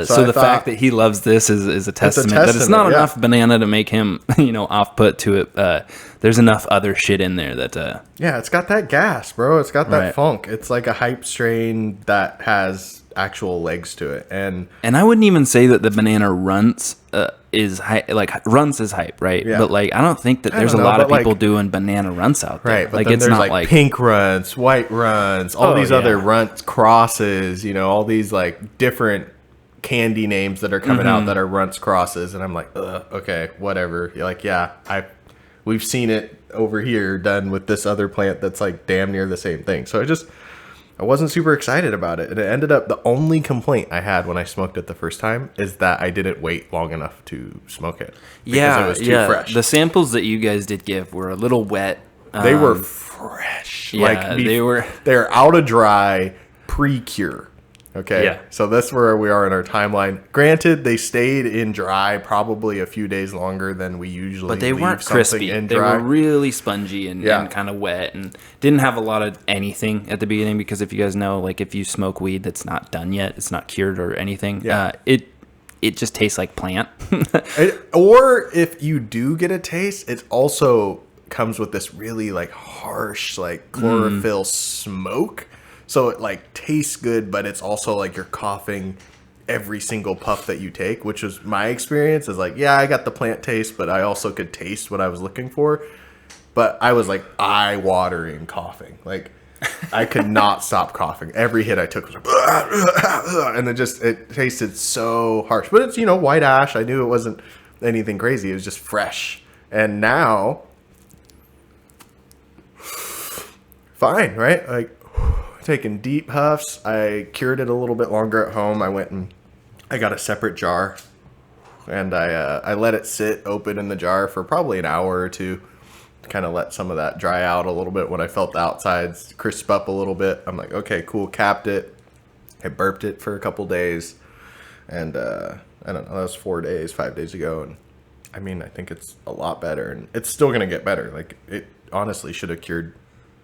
So the fact that he loves this is a testament that it's not enough banana to make him, off put to it. There's enough other shit in there that. Yeah, it's got that gas, bro. It's got that funk. It's like a hype strain that has actual legs to it. And I wouldn't even say that the banana runts is runts is hype, right? Yeah. But like I don't think that there's a lot of people doing banana runts out there. Right, but like then it's there's not like pink runts, white runts, all these other runts crosses, you know, all these like different candy names that are coming out that are runts crosses, and I'm like, okay, whatever. You're like, we've seen it over here done with this other plant that's like damn near the same thing. So I wasn't super excited about it. And it ended up, the only complaint I had when I smoked it the first time is that I didn't wait long enough to smoke it. Because it was too fresh. The samples that you guys did give were a little wet. They were fresh. Yeah, they're out of dry, pre-cure. Okay. Yeah. So that's where we are in our timeline. Granted, they stayed in dry probably a few days longer than we usually. But they weren't crispy. They were really spongy and kind of wet, and didn't have a lot of anything at the beginning. Because if you guys know, like if you smoke weed that's not done yet, it's not cured or anything. It just tastes like plant. Or if you do get a taste, it also comes with this really like harsh like chlorophyll smoke. So it like tastes good, but it's also like you're coughing every single puff that you take, which was my experience. Is like, I got the plant taste, but I also could taste what I was looking for. But I was like eye-watering coughing. Like I could not stop coughing. Every hit I took was like, and it tasted so harsh. But it's, white ash. I knew it wasn't anything crazy. It was just fresh. And now, fine, right? Like, taking deep huffs. I cured it a little bit longer at home. I went and I got a separate jar, and I let it sit open in the jar for probably an hour or two to kind of let some of that dry out a little bit. When I felt the outsides crisp up a little bit, I'm like, okay, cool. Capped it. I burped it for a couple days, and I don't know, that was 5 days ago, and I mean, I think it's a lot better, and it's still gonna get better. Like, it honestly should have cured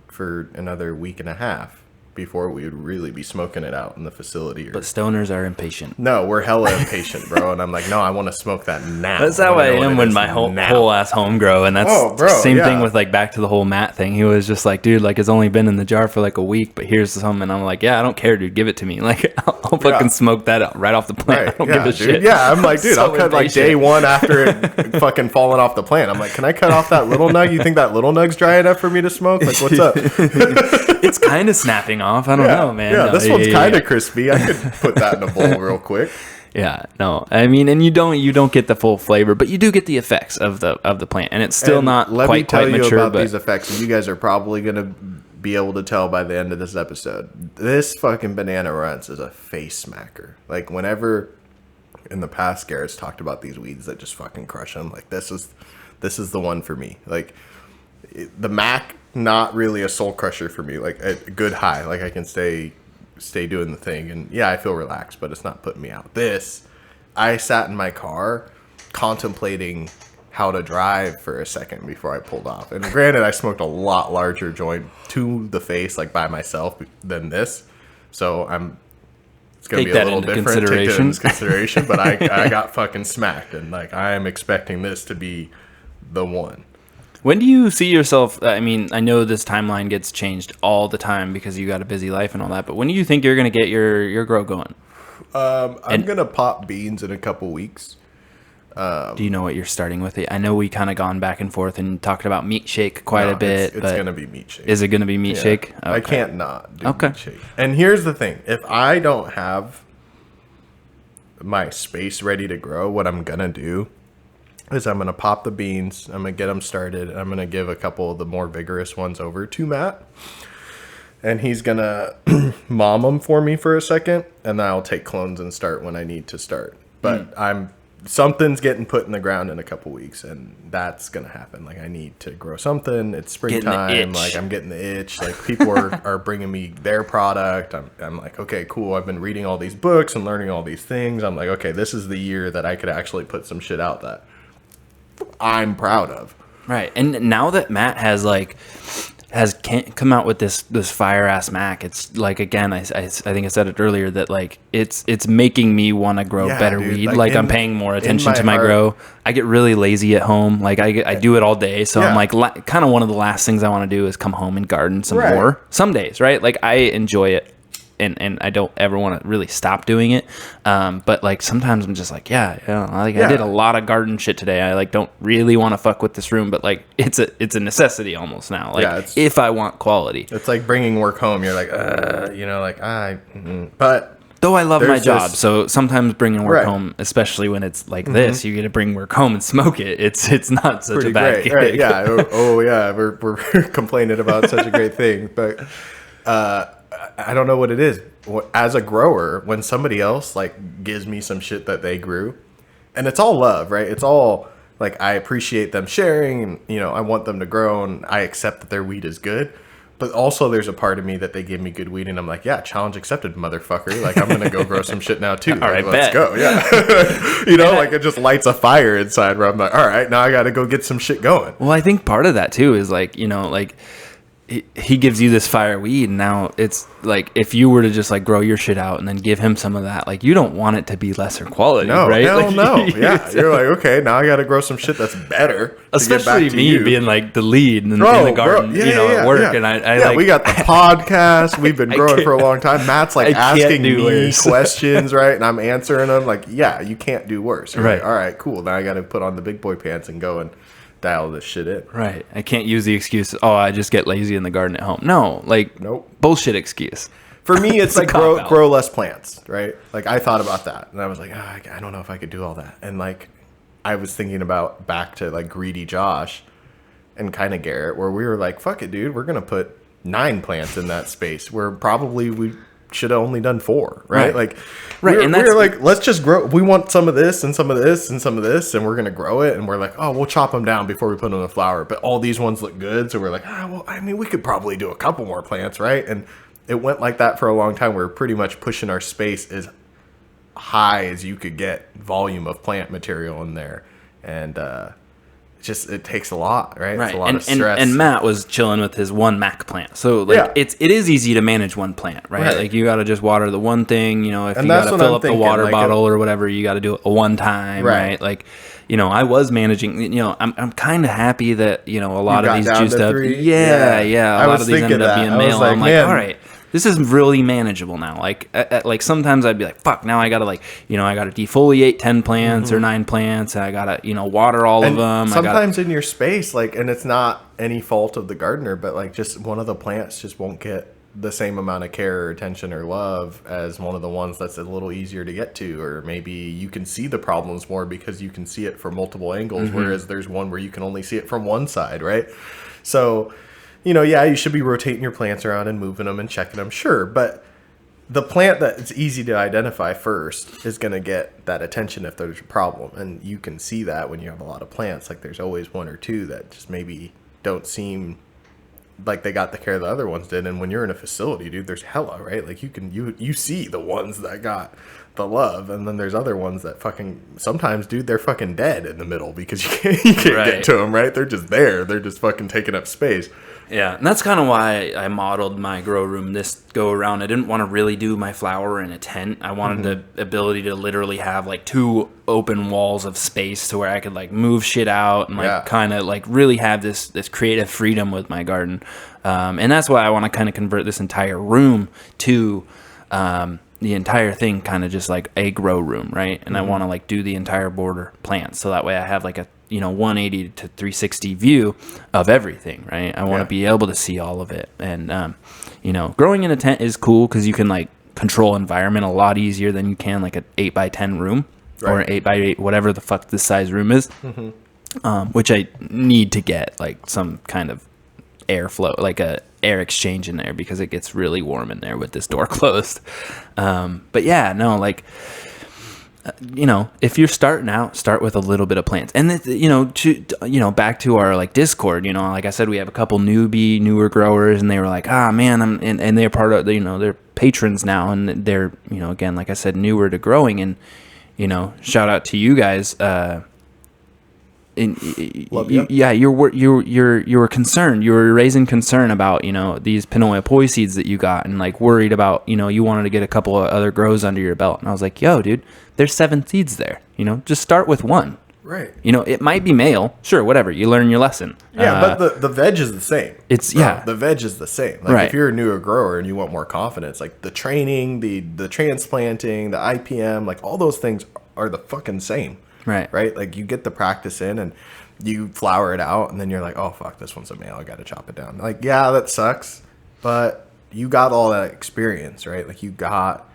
for another week and a half before we would really be smoking it out in the facility. But stoners are impatient. No, we're hella impatient, bro. And I'm like, no, I want to smoke that now. That's how I am when my whole ass home grow. And that's same thing with like back to the whole Matt thing. He was just like, dude, like it's only been in the jar for like a week, but here's some. And I'm like, I don't care, dude. Give it to me. Like I'll fucking smoke that out right off the plant. Right. I don't give a shit. Yeah, I'm like, dude, so I'll cut like day one after it fucking falling off the plant. I'm like, can I cut off that little nug? You think that little nug's dry enough for me to smoke? Like, what's up? It's kind of snapping off. I don't know, man. Yeah, no, this one's kind of crispy. I could put that in a bowl real quick. Yeah, no, I mean, and you don't get the full flavor, but you do get the effects of the plant, and it's still not quite mature. Let me tell you about these effects, and you guys are probably gonna be able to tell by the end of this episode. This fucking banana runts is a face smacker. Like whenever in the past Garrett's talked about these weeds that just fucking crush them, like this is the one for me. Like the Mac, not really a soul crusher for me. Like a good high, like I can stay doing the thing, and I feel relaxed, but it's not putting me out. This, I sat in my car contemplating how to drive for a second before I pulled off. And granted, I smoked a lot larger joint to the face, like by myself, than this, so it's gonna be a little different. Take that into consideration. But I got fucking smacked, and like I am expecting this to be the one. When do you see yourself? I mean, I know this timeline gets changed all the time because you got a busy life and all that. But when do you think you're going to get your grow going? I'm going to pop beans in a couple weeks. Do you know what you're starting with? I know we kind of gone back and forth and talked about meat shake quite a bit. It's going to be meat shake. Is it going to be meat shake? Okay. I can't not do meat shake. And here's the thing. If I don't have my space ready to grow, what I'm going to do is I'm going to pop the beans, I'm going to get them started, and I'm going to give a couple of the more vigorous ones over to Matt, and he's going to mom them for me for a second, and then I'll take clones and start when I need to start. But something's getting put in the ground in a couple weeks, and that's going to happen. Like, I need to grow something. It's springtime. Like, I'm getting the itch. Like, people are bringing me their product. I'm like, okay, cool. I've been reading all these books and learning all these things. I'm like, okay, this is the year that I could actually put some shit out that I'm proud of. Right. And now that Matt has come out with this fire ass Mac, it's like, again, I think I said it earlier that like it's making me want to grow better weed. Like I'm paying more attention to my grow. I get really lazy at home. Like I do it all day. So I'm like kind of one of the last things I want to do is come home and garden some more some days, right? Like I enjoy it and I don't ever want to really stop doing it. But like sometimes I'm just like, I did a lot of garden shit today. I like don't really want to fuck with this room, but like it's a necessity almost now. Like if I want quality, it's like bringing work home. You're like, but. Though I love my job, so sometimes bringing work home, especially when it's like this, you get to bring work home and smoke it. It's not such a bad gig. Right? Yeah. We're complaining about such a great thing, but I don't know what it is. As a grower, when somebody else like gives me some shit that they grew, and it's all love, right? It's all like I appreciate them sharing, and I want them to grow, and I accept that their weed is good. But also there's a part of me that they gave me good weed and I'm like, yeah, challenge accepted, motherfucker. Like I'm going to go grow some shit now too. All right, let's go. Yeah. Like it just lights a fire inside where I'm like, all right, now I got to go get some shit going. Well, I think part of that too is like, like he gives you this fire weed, and now it's like if you were to just like grow your shit out and then give him some of that, like you don't want it to be lesser quality, right? Hell like, no. Yeah, you're like, okay, now I got to grow some shit that's better. Especially me being like the lead in the garden, at work, and I like. We got the podcast. We've been growing for a long time. Matt's like asking me questions, right, and I'm answering them. Like, yeah, you can't do worse, right? Like, all right, cool. Now I got to put on the big boy pants and go and dial this shit in. Right. I can't use the excuse, I just get lazy in the garden at home. No, like, nope. Bullshit excuse. For me, it's like grow less plants, right? Like I thought about that, and I was like, I don't know if I could do all that. And like, I was thinking about back to like greedy Josh and kind of Garrett, where we were like, fuck it, dude, we're gonna put 9 plants in that space where probably we should have only done 4, right? Like, we're like, let's just grow. We want some of this and some of this and some of this, and we're gonna grow it. And we're like, we'll chop them down before we put them in the flower. But all these ones look good, so we're like, we could probably do a couple more plants, right? And it went like that for a long time. We were pretty much pushing our space as high as you could get volume of plant material in there, and it takes a lot, right? It's a lot of stress. And Matt was chilling with his one Mac plant, so like it is easy to manage one plant, right? Like you got to just water the one thing, if you got to fill up the water bottle or whatever, you got to do it one time, right? Like, I was managing. I'm kind of happy that a lot of these juiced up, a lot of these ended up being male. I'm like, all right. This is really manageable now. Like sometimes I'd be like, fuck, now I gotta I gotta defoliate 10 plants or 9 plants, and I gotta water all of them. Sometimes in your space, and it's not any fault of the gardener, but just one of the plants just won't get the same amount of care or attention or love as one of the ones that's a little easier to get to, or maybe you can see the problems more because you can see it from multiple angles, whereas there's one where you can only see it from one side, right? So you should be rotating your plants around and moving them and checking them, sure. But the plant that's easy to identify first is going to get that attention if there's a problem. And you can see that when you have a lot of plants. Like there's always 1 or 2 that just maybe don't seem like they got the care the other ones did. And when you're in a facility, dude, there's hella, right? Like you see the ones that got the love, and then there's other ones that sometimes, dude, they're fucking dead in the middle because you can't get to them, right? They're just there. They're just fucking taking up space. Yeah, and that's kind of why I modeled my grow room this go around. I didn't want to really do my flower in a tent. I wanted the ability to literally have 2 open walls of space to where I could move shit out and kind of really have this creative freedom with my garden. And that's why I want to kind of convert this entire room to the entire thing kind of just like a grow room, right? And I want to do the entire border plants, so that way I have a 180 to 360 view of everything, right? I want to be able to see all of it. And growing in a tent is cool because you can control environment a lot easier than you can an 8x10 room or an 8x8, whatever the fuck this size room is. Which I need to get some kind of airflow, a air exchange in there, because it gets really warm in there with this door closed. But yeah, no, if you're starting out, start with a little bit of plants. And back to our Discord, like I said, we have a couple newer growers, and they were like, man, and they're part of, they're patrons now, and they're, again, like I said, newer to growing. And, shout out to you guys. You were concerned. You were raising concern about these Pinoy poi seeds that you got, and worried about you wanted to get a couple of other grows under your belt. And I was like, yo, dude, there's 7 seeds there. Just start with 1. Right. You know, it might be male. Sure, whatever. You learn your lesson. Yeah, but the veg is the same. The veg is the same. Like if you're a newer grower and you want more confidence, like the training, the transplanting, the IPM, like all those things are the fucking same. Right. Right? Like you get the practice in and you flower it out and then you're like, oh fuck, this one's a male, I gotta chop it down. Like, yeah, that sucks. But you got all that experience, right? Like you got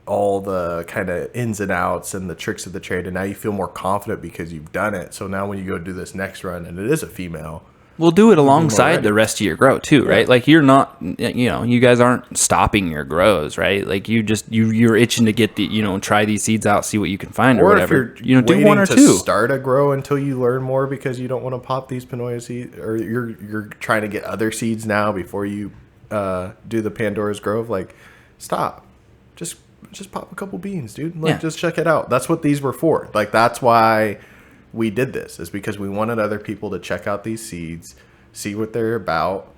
all the kind of ins and outs and the tricks of the trade, and now you feel more confident because you've done it. So now when you go do this next run and it is a female, we'll do it alongside the rest of your grow too, right? Like you're not, you know, you guys aren't stopping your grows, right? Like you just you're itching to get the, you know, try these seeds out, see what you can find or whatever. If you're you know, do one or to two. Start a grow until you learn more because you don't want to pop these Panoia seeds, or you're trying to get other seeds now before you do the Pandora's Grove. Like, stop, just pop a couple beans, dude. Like, just check it out. That's what these were for. Like, that's why we did this, is because we wanted other people to check out these seeds, see what they're about,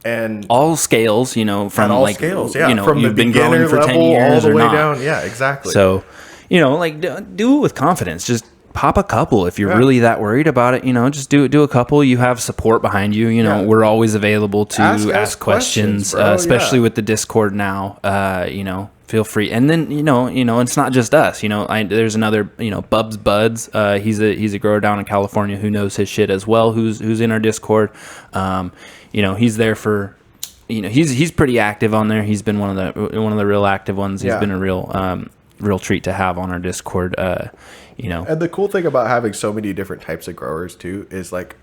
and all scales, you know, from like scales, you know, from you've the been growing for 10 years all the or way not. down. Yeah, exactly. So, you know, like do it with confidence. Just pop a couple if you're really that worried about it. You know, just do a couple. You have support behind you. You know, we're always available to ask questions, especially with the Discord now. You know, feel free. And then you know, it's not just us. You know, there's another, you know, Bubs Buds. He's a grower down in California who knows his shit as well. Who's in our Discord. You know, he's there for. You know, he's pretty active on there. He's been one of the real active ones. He's been a real treat to have on our Discord. You know, and the cool thing about having so many different types of growers too is like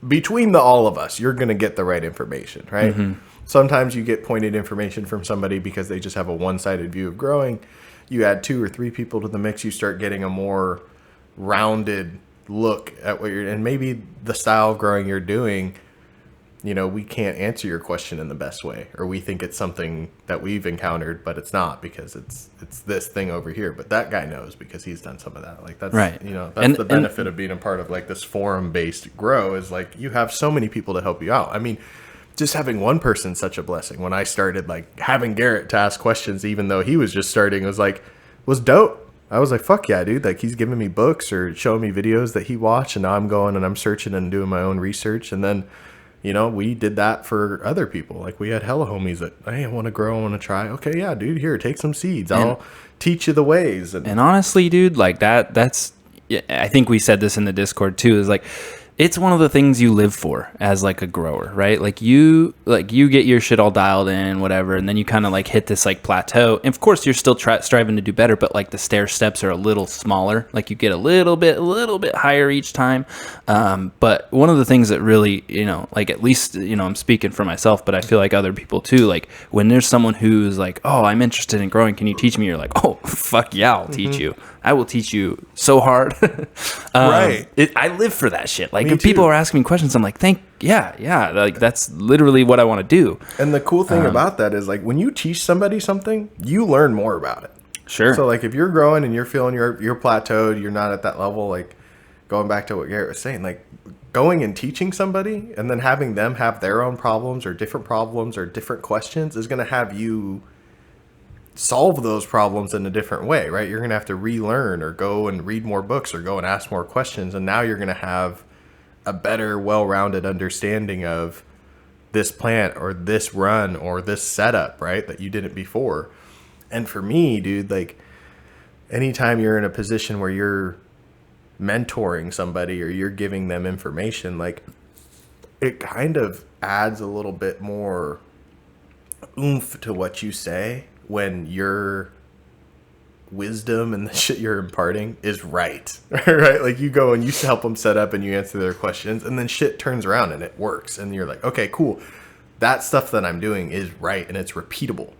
between all of us, you're gonna get the right information, right? Mm-hmm. Sometimes you get pointed information from somebody because they just have a one-sided view of growing. You add 2 or 3 people to the mix, you start getting a more rounded look at what you're, and maybe the style of growing you're doing. You know, we can't answer your question in the best way, or we think it's something that we've encountered, but it's not because it's this thing over here. But that guy knows because he's done some of that. Like that's right. You know, that's the benefit of being a part of like this forum-based grow is like you have so many people to help you out. I mean, just having one person's such a blessing. When I started like having Garrett to ask questions, even though he was just starting, was dope. I was like, fuck yeah, dude. Like he's giving me books or showing me videos that he watched, and now I'm going and I'm searching and doing my own research, and then. You know, we did that for other people. Like we had hella homies that, hey, I want to grow, I want to try. Okay, yeah, dude, here, take some seeds. I'll teach you the ways. And honestly, dude, like that's, I think we said this in the Discord too, is like, it's one of the things you live for as like a grower, right? Like you get your shit all dialed in, whatever, and then you kind of like hit this like plateau. And of course, you're still striving to do better, but like the stair steps are a little smaller. Like you get a little bit higher each time. But one of the things that really, you know, like at least, you know, I'm speaking for myself, but I feel like other people too. Like when there's someone who's like, oh, I'm interested in growing, can you teach me? You're like, oh, fuck yeah, I'll teach you. I will teach you so hard. Right. I live for that shit. Like if people are asking me questions, I'm like, yeah. Like that's literally what I want to do. And the cool thing about that is like when you teach somebody something, you learn more about it. Sure. So like if you're growing and you're feeling you're plateaued, you're not at that level, like going back to what Garrett was saying, like going and teaching somebody and then having them have their own problems or different questions is going to have you solve those problems in a different way, right? You're going to have to relearn or go and read more books or go and ask more questions. And now you're going to have a better, well-rounded understanding of this plant or this run or this setup, right? That you didn't before. And for me, dude, like anytime you're in a position where you're mentoring somebody or you're giving them information, like it kind of adds a little bit more oomph to what you say when your wisdom and the shit you're imparting is right, right? Like you go and you help them set up and you answer their questions and then shit turns around and it works. And you're like, okay, cool. That stuff that I'm doing is right and it's repeatable,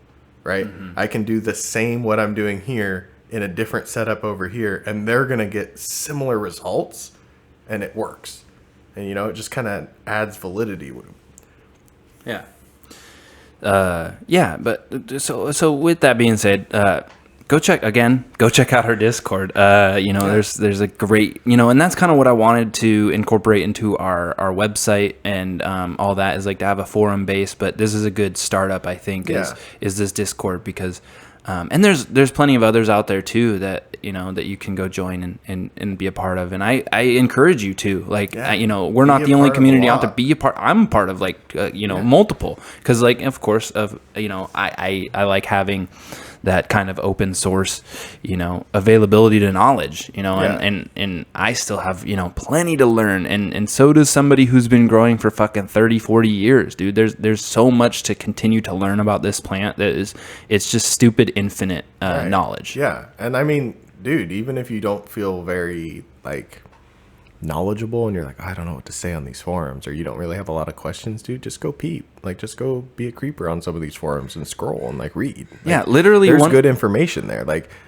right? Mm-hmm. I can do the same what I'm doing here in a different setup over here and they're going to get similar results and it works. And, you know, it just kind of adds validity. Yeah. But so with that being said, go check out our Discord. You know, there's a great, you know, and that's kind of what I wanted to incorporate into our website and all that is like to have a forum base. But this is a good startup, I think, is this Discord because And there's plenty of others out there too that that you can go join and be a part of. And I encourage you to we're not the only community out there. Be a part. I'm a part of multiple, because of course I like having that kind of open source, availability to knowledge, and I still have, plenty to learn. And so does somebody who's been growing for fucking 30, 40 years, dude. There's so much to continue to learn about this plant it's just stupid infinite knowledge. Yeah. And I mean, dude, even if you don't feel very knowledgeable and you're like, I don't know what to say on these forums, or you don't really have a lot of questions, dude, just go peep. Just go be a creeper on some of these forums and scroll and read. Literally there's good information there.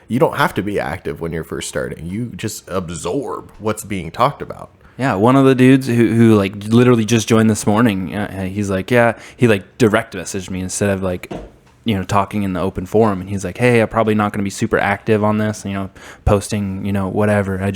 You don't have to be active when you're first starting. You just absorb what's being talked about. Yeah, one of the dudes who literally just joined this morning, he's like, he direct messaged me instead of talking in the open forum, and he's like, hey, I'm probably not going to be super active on this, posting, whatever. I'm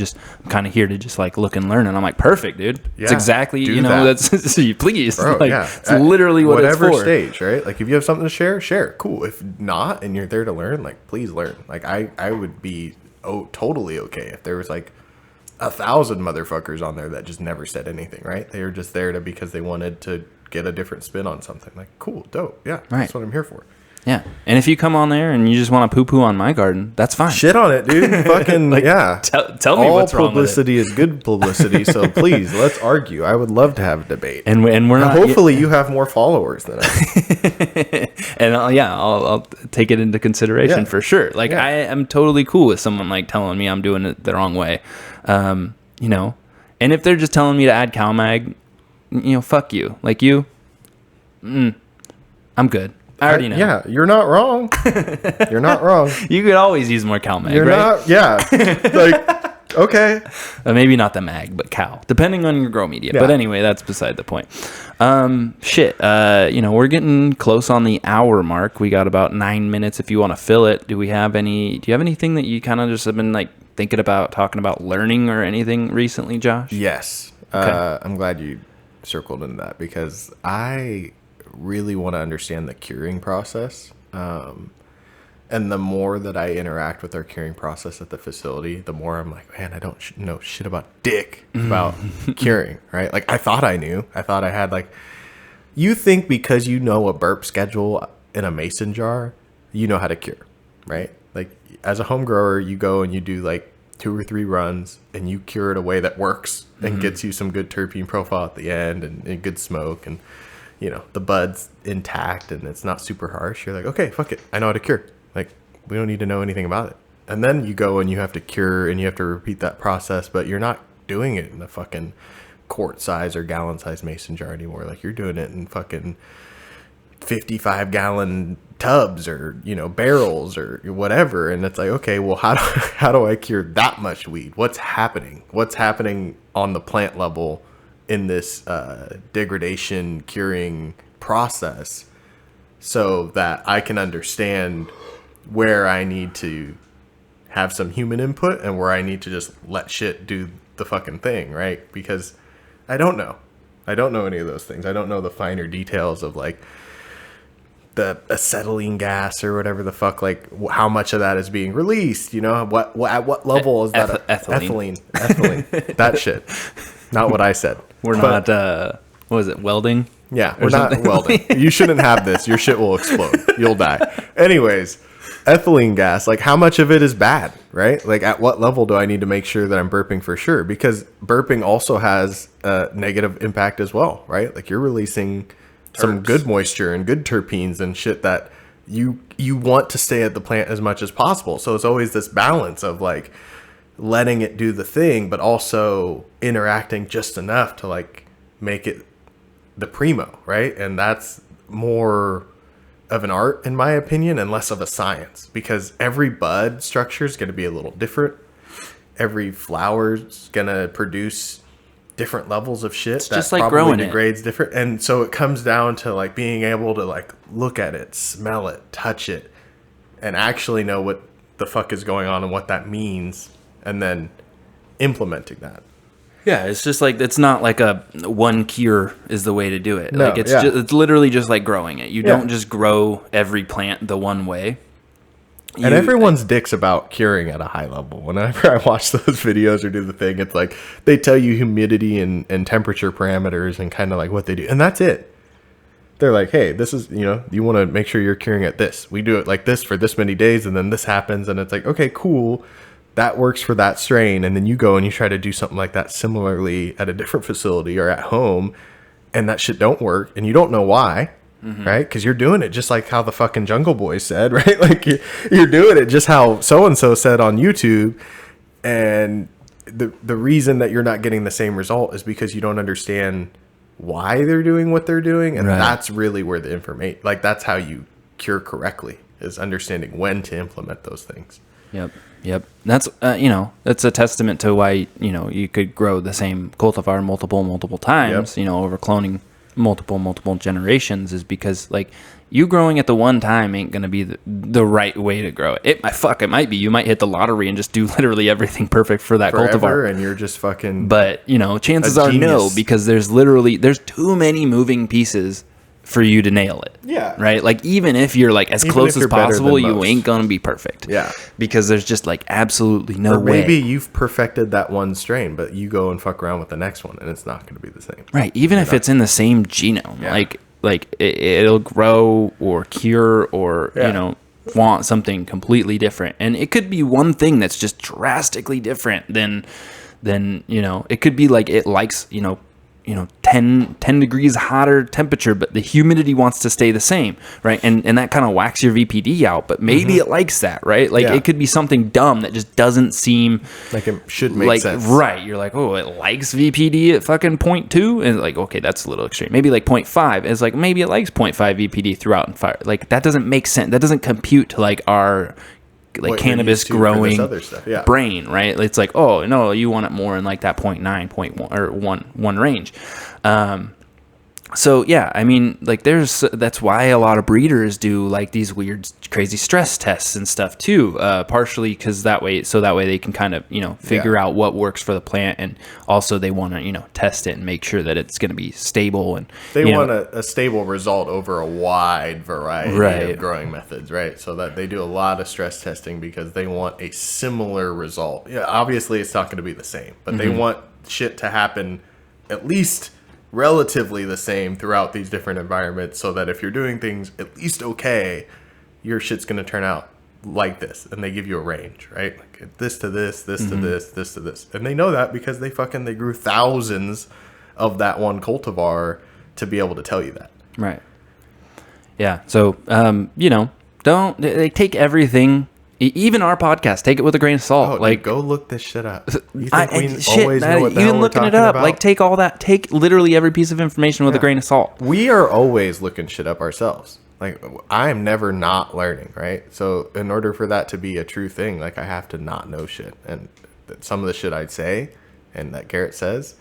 kind of here to just look and learn. And I'm like, perfect, dude. Yeah, it's exactly, that's please. Bro, it's literally what it's for. Whatever stage, right? If you have something to share. Cool. If not, and you're there to learn, please learn. I would be totally okay if there was 1,000 motherfuckers on there that just never said anything, right? They were just there because they wanted to get a different spin on something. Cool, dope. Yeah, right. That's what I'm here for. Yeah, and if you come on there and you just want to poo-poo on my garden, that's fine. Shit on it, dude. Fucking, yeah. Tell me what's wrong with it. All publicity is good publicity, so please, let's argue. I would love to have a debate. And we're not... Hopefully you have more followers than I. And I'll take it into consideration for sure. I am totally cool with someone telling me I'm doing it the wrong way. And if they're just telling me to add CalMag, fuck you. I'm good. I already know. Yeah, you're not wrong. You're not wrong. You could always use more CalMag, you're right? Not, yeah. Okay. Maybe not the mag, but Cal, depending on your grow media. Yeah. But anyway, that's beside the point. We're getting close on the hour mark. We got about 9 minutes if you want to fill it. Do you have anything that you kind of just have been thinking about, talking about learning or anything recently, Josh? Yes. Okay. I'm glad you circled into that, because I really want to understand the curing process. And the more that I interact with our curing process at the facility, the more I'm like, man, I don't know shit about dick about curing, right? I thought I knew. I thought I had you think because you know a burp schedule in a mason jar, you know how to cure, right? As a home grower, you go and you do 2 or 3 runs and you cure it a way that works and gets you some good terpene profile at the end and good smoke, and the bud's intact and it's not super harsh. You're like, okay, fuck it, I know how to cure. We don't need to know anything about it. And then you go and you have to cure and you have to repeat that process, but you're not doing it in a fucking quart size or gallon size mason jar anymore. You're doing it in fucking 55-gallon tubs or barrels or whatever. And it's okay, well, how do I cure that much weed? What's happening on the plant level in this degradation curing process, so that I can understand where I need to have some human input and where I need to just let shit do the fucking thing, right? Because I don't know any of those things. I don't know the finer details of the acetylene gas or whatever the fuck, how much of that is being released, at what level is that? Ethylene. That shit. Not what I said. We're not, what was it, welding? Yeah, we're not welding. You shouldn't have this. Your shit will explode. You'll die. Anyways, ethylene gas, how much of it is bad, right? At what level do I need to make sure that I'm burping for sure? Because burping also has a negative impact as well, right? You're releasing some good moisture and good terpenes and shit that you want to stay at the plant as much as possible. So it's always this balance of letting it do the thing, but also interacting just enough to make it the primo, right? And that's more of an art, in my opinion, and less of a science, because every bud structure is going to be a little different. Every flower is going to produce different levels of shit. It's that just probably degrades different. And so it comes down to being able to look at it, smell it, touch it, and actually know what the fuck is going on and what that means, and then implementing that. Yeah, it's just it's not a one cure is the way to do it. No, it's literally just growing it. You don't just grow every plant the one way. And everyone's dick's about curing at a high level. Whenever I watch those videos or do the thing, it's like they tell you humidity and temperature parameters and kind of like what they do. And that's it. They're like, hey, this is, you want to make sure you're curing at this. We do it like this for this many days, and then this happens. And it's like, okay, cool. That works for that strain. And then you go and you try to do something like that similarly at a different facility or at home, and that shit don't work. And you don't know why. Mm-hmm. Right? Because you're doing it just like how the fucking Jungle Boy said, right? Like you're doing it just how so-and-so said on YouTube. And the reason that you're not getting the same result is because you don't understand why they're doing what they're doing. And that's really where the information, like that's how you cure correctly, is understanding when to implement those things. Yep. That's, that's a testament to why, you could grow the same cultivar multiple times, over cloning multiple generations, is because like you growing at the one time ain't gonna be the right way to grow it. It might be. You might hit the lottery and just do literally everything perfect for that cultivar, and you're just fucking. But chances are no, because there's too many moving pieces for you to nail it. Yeah. Right? Like even if you're like as close as possible, you ain't gonna be perfect. Yeah. Because there's just like absolutely no way. Maybe you've perfected that one strain, but you go and fuck around with the next one and it's not gonna be the same. Right. Even if it's in the same genome. Yeah. Like it'll grow or cure or want something completely different. And it could be one thing that's just drastically different than it could be like it likes, 10 degrees hotter temperature, but the humidity wants to stay the same, right? And that kind of whacks your VPD out, but maybe it likes that, right? Like it could be something dumb that just doesn't seem like it should make sense. Right. You're like, oh, it likes VPD at fucking 0.2, and like, okay, that's a little extreme. Maybe like 0.5 is like, maybe it likes 0.5 VPD throughout and fire. Like that doesn't make sense. That doesn't compute to like our like cannabis growing brain, right? It's like, oh no, you want it more in like that 0.9, 0.1 or 1 range. So yeah, I mean, like that's why a lot of breeders do like these weird, crazy stress tests and stuff too. Partially because that way they can kind of figure out what works for the plant, and also they want to test it and make sure that it's going to be stable, and they want a stable result over a wide variety of growing methods, right? So that they do a lot of stress testing because they want a similar result. Yeah, obviously it's not going to be the same, but they want shit to happen at least relatively the same throughout these different environments, so that if you're doing things at least okay, your shit's going to turn out like this. And they give you a range, right? Like this to this, this to this, this to this. And they know that because they grew thousands of that one cultivar to be able to tell you that. Right. Yeah. So, don't they take everything. Even our podcast, take it with a grain of salt. Oh, dude, go look this shit up. You think we always know what the hell we're talking about? Like, take literally every piece of information with a grain of salt. We are always looking shit up ourselves. Like, I am never not learning, right? So, in order for that to be a true thing, like, I have to not know shit. And some of the shit I'd say, and that Garrett says,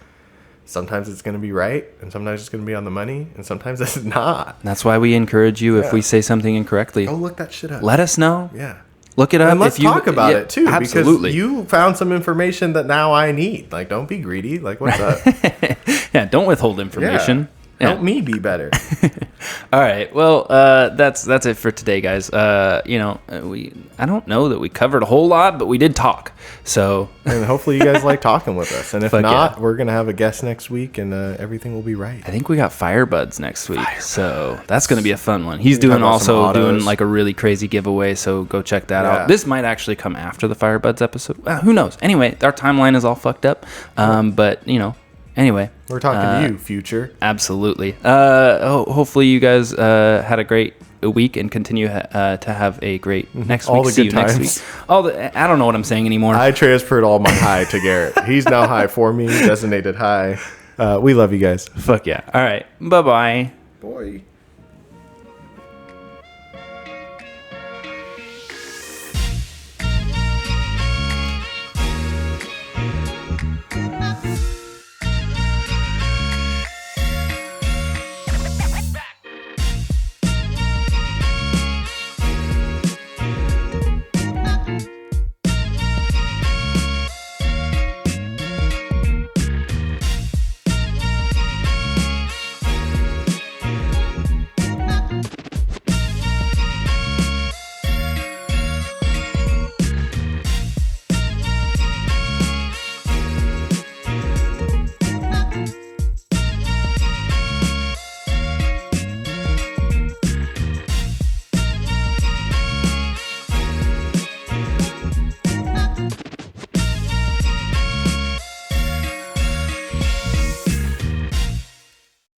sometimes it's going to be right, and sometimes it's going to be on the money, and sometimes it's not. That's why we encourage you, if we say something incorrectly, go look that shit up. Let us know. Yeah. Look it up. And let's talk about it too. Absolutely. Because you found some information that now I need. Like, don't be greedy. Like, what's up? Yeah, don't withhold information. Yeah. Help me be better. All right. Well, that's it for today, guys. I don't know that we covered a whole lot, but we did talk. So, and hopefully you guys like talking with us. And if not, we're gonna have a guest next week, and everything will be right. I think we got Firebuds next week, so that's gonna be a fun one. He's doing like a really crazy giveaway, so go check that out. This might actually come after the Firebuds episode. Who knows? Anyway, our timeline is all fucked up. But anyway, we're talking to you, future. Absolutely. Hopefully you guys had a great week and continue to have a great next week. See you next week. I don't know what I'm saying anymore. I transferred all my high to Garrett. He's now high for me, designated high. We love you guys. Fuck yeah. All right. Bye-bye. Boy.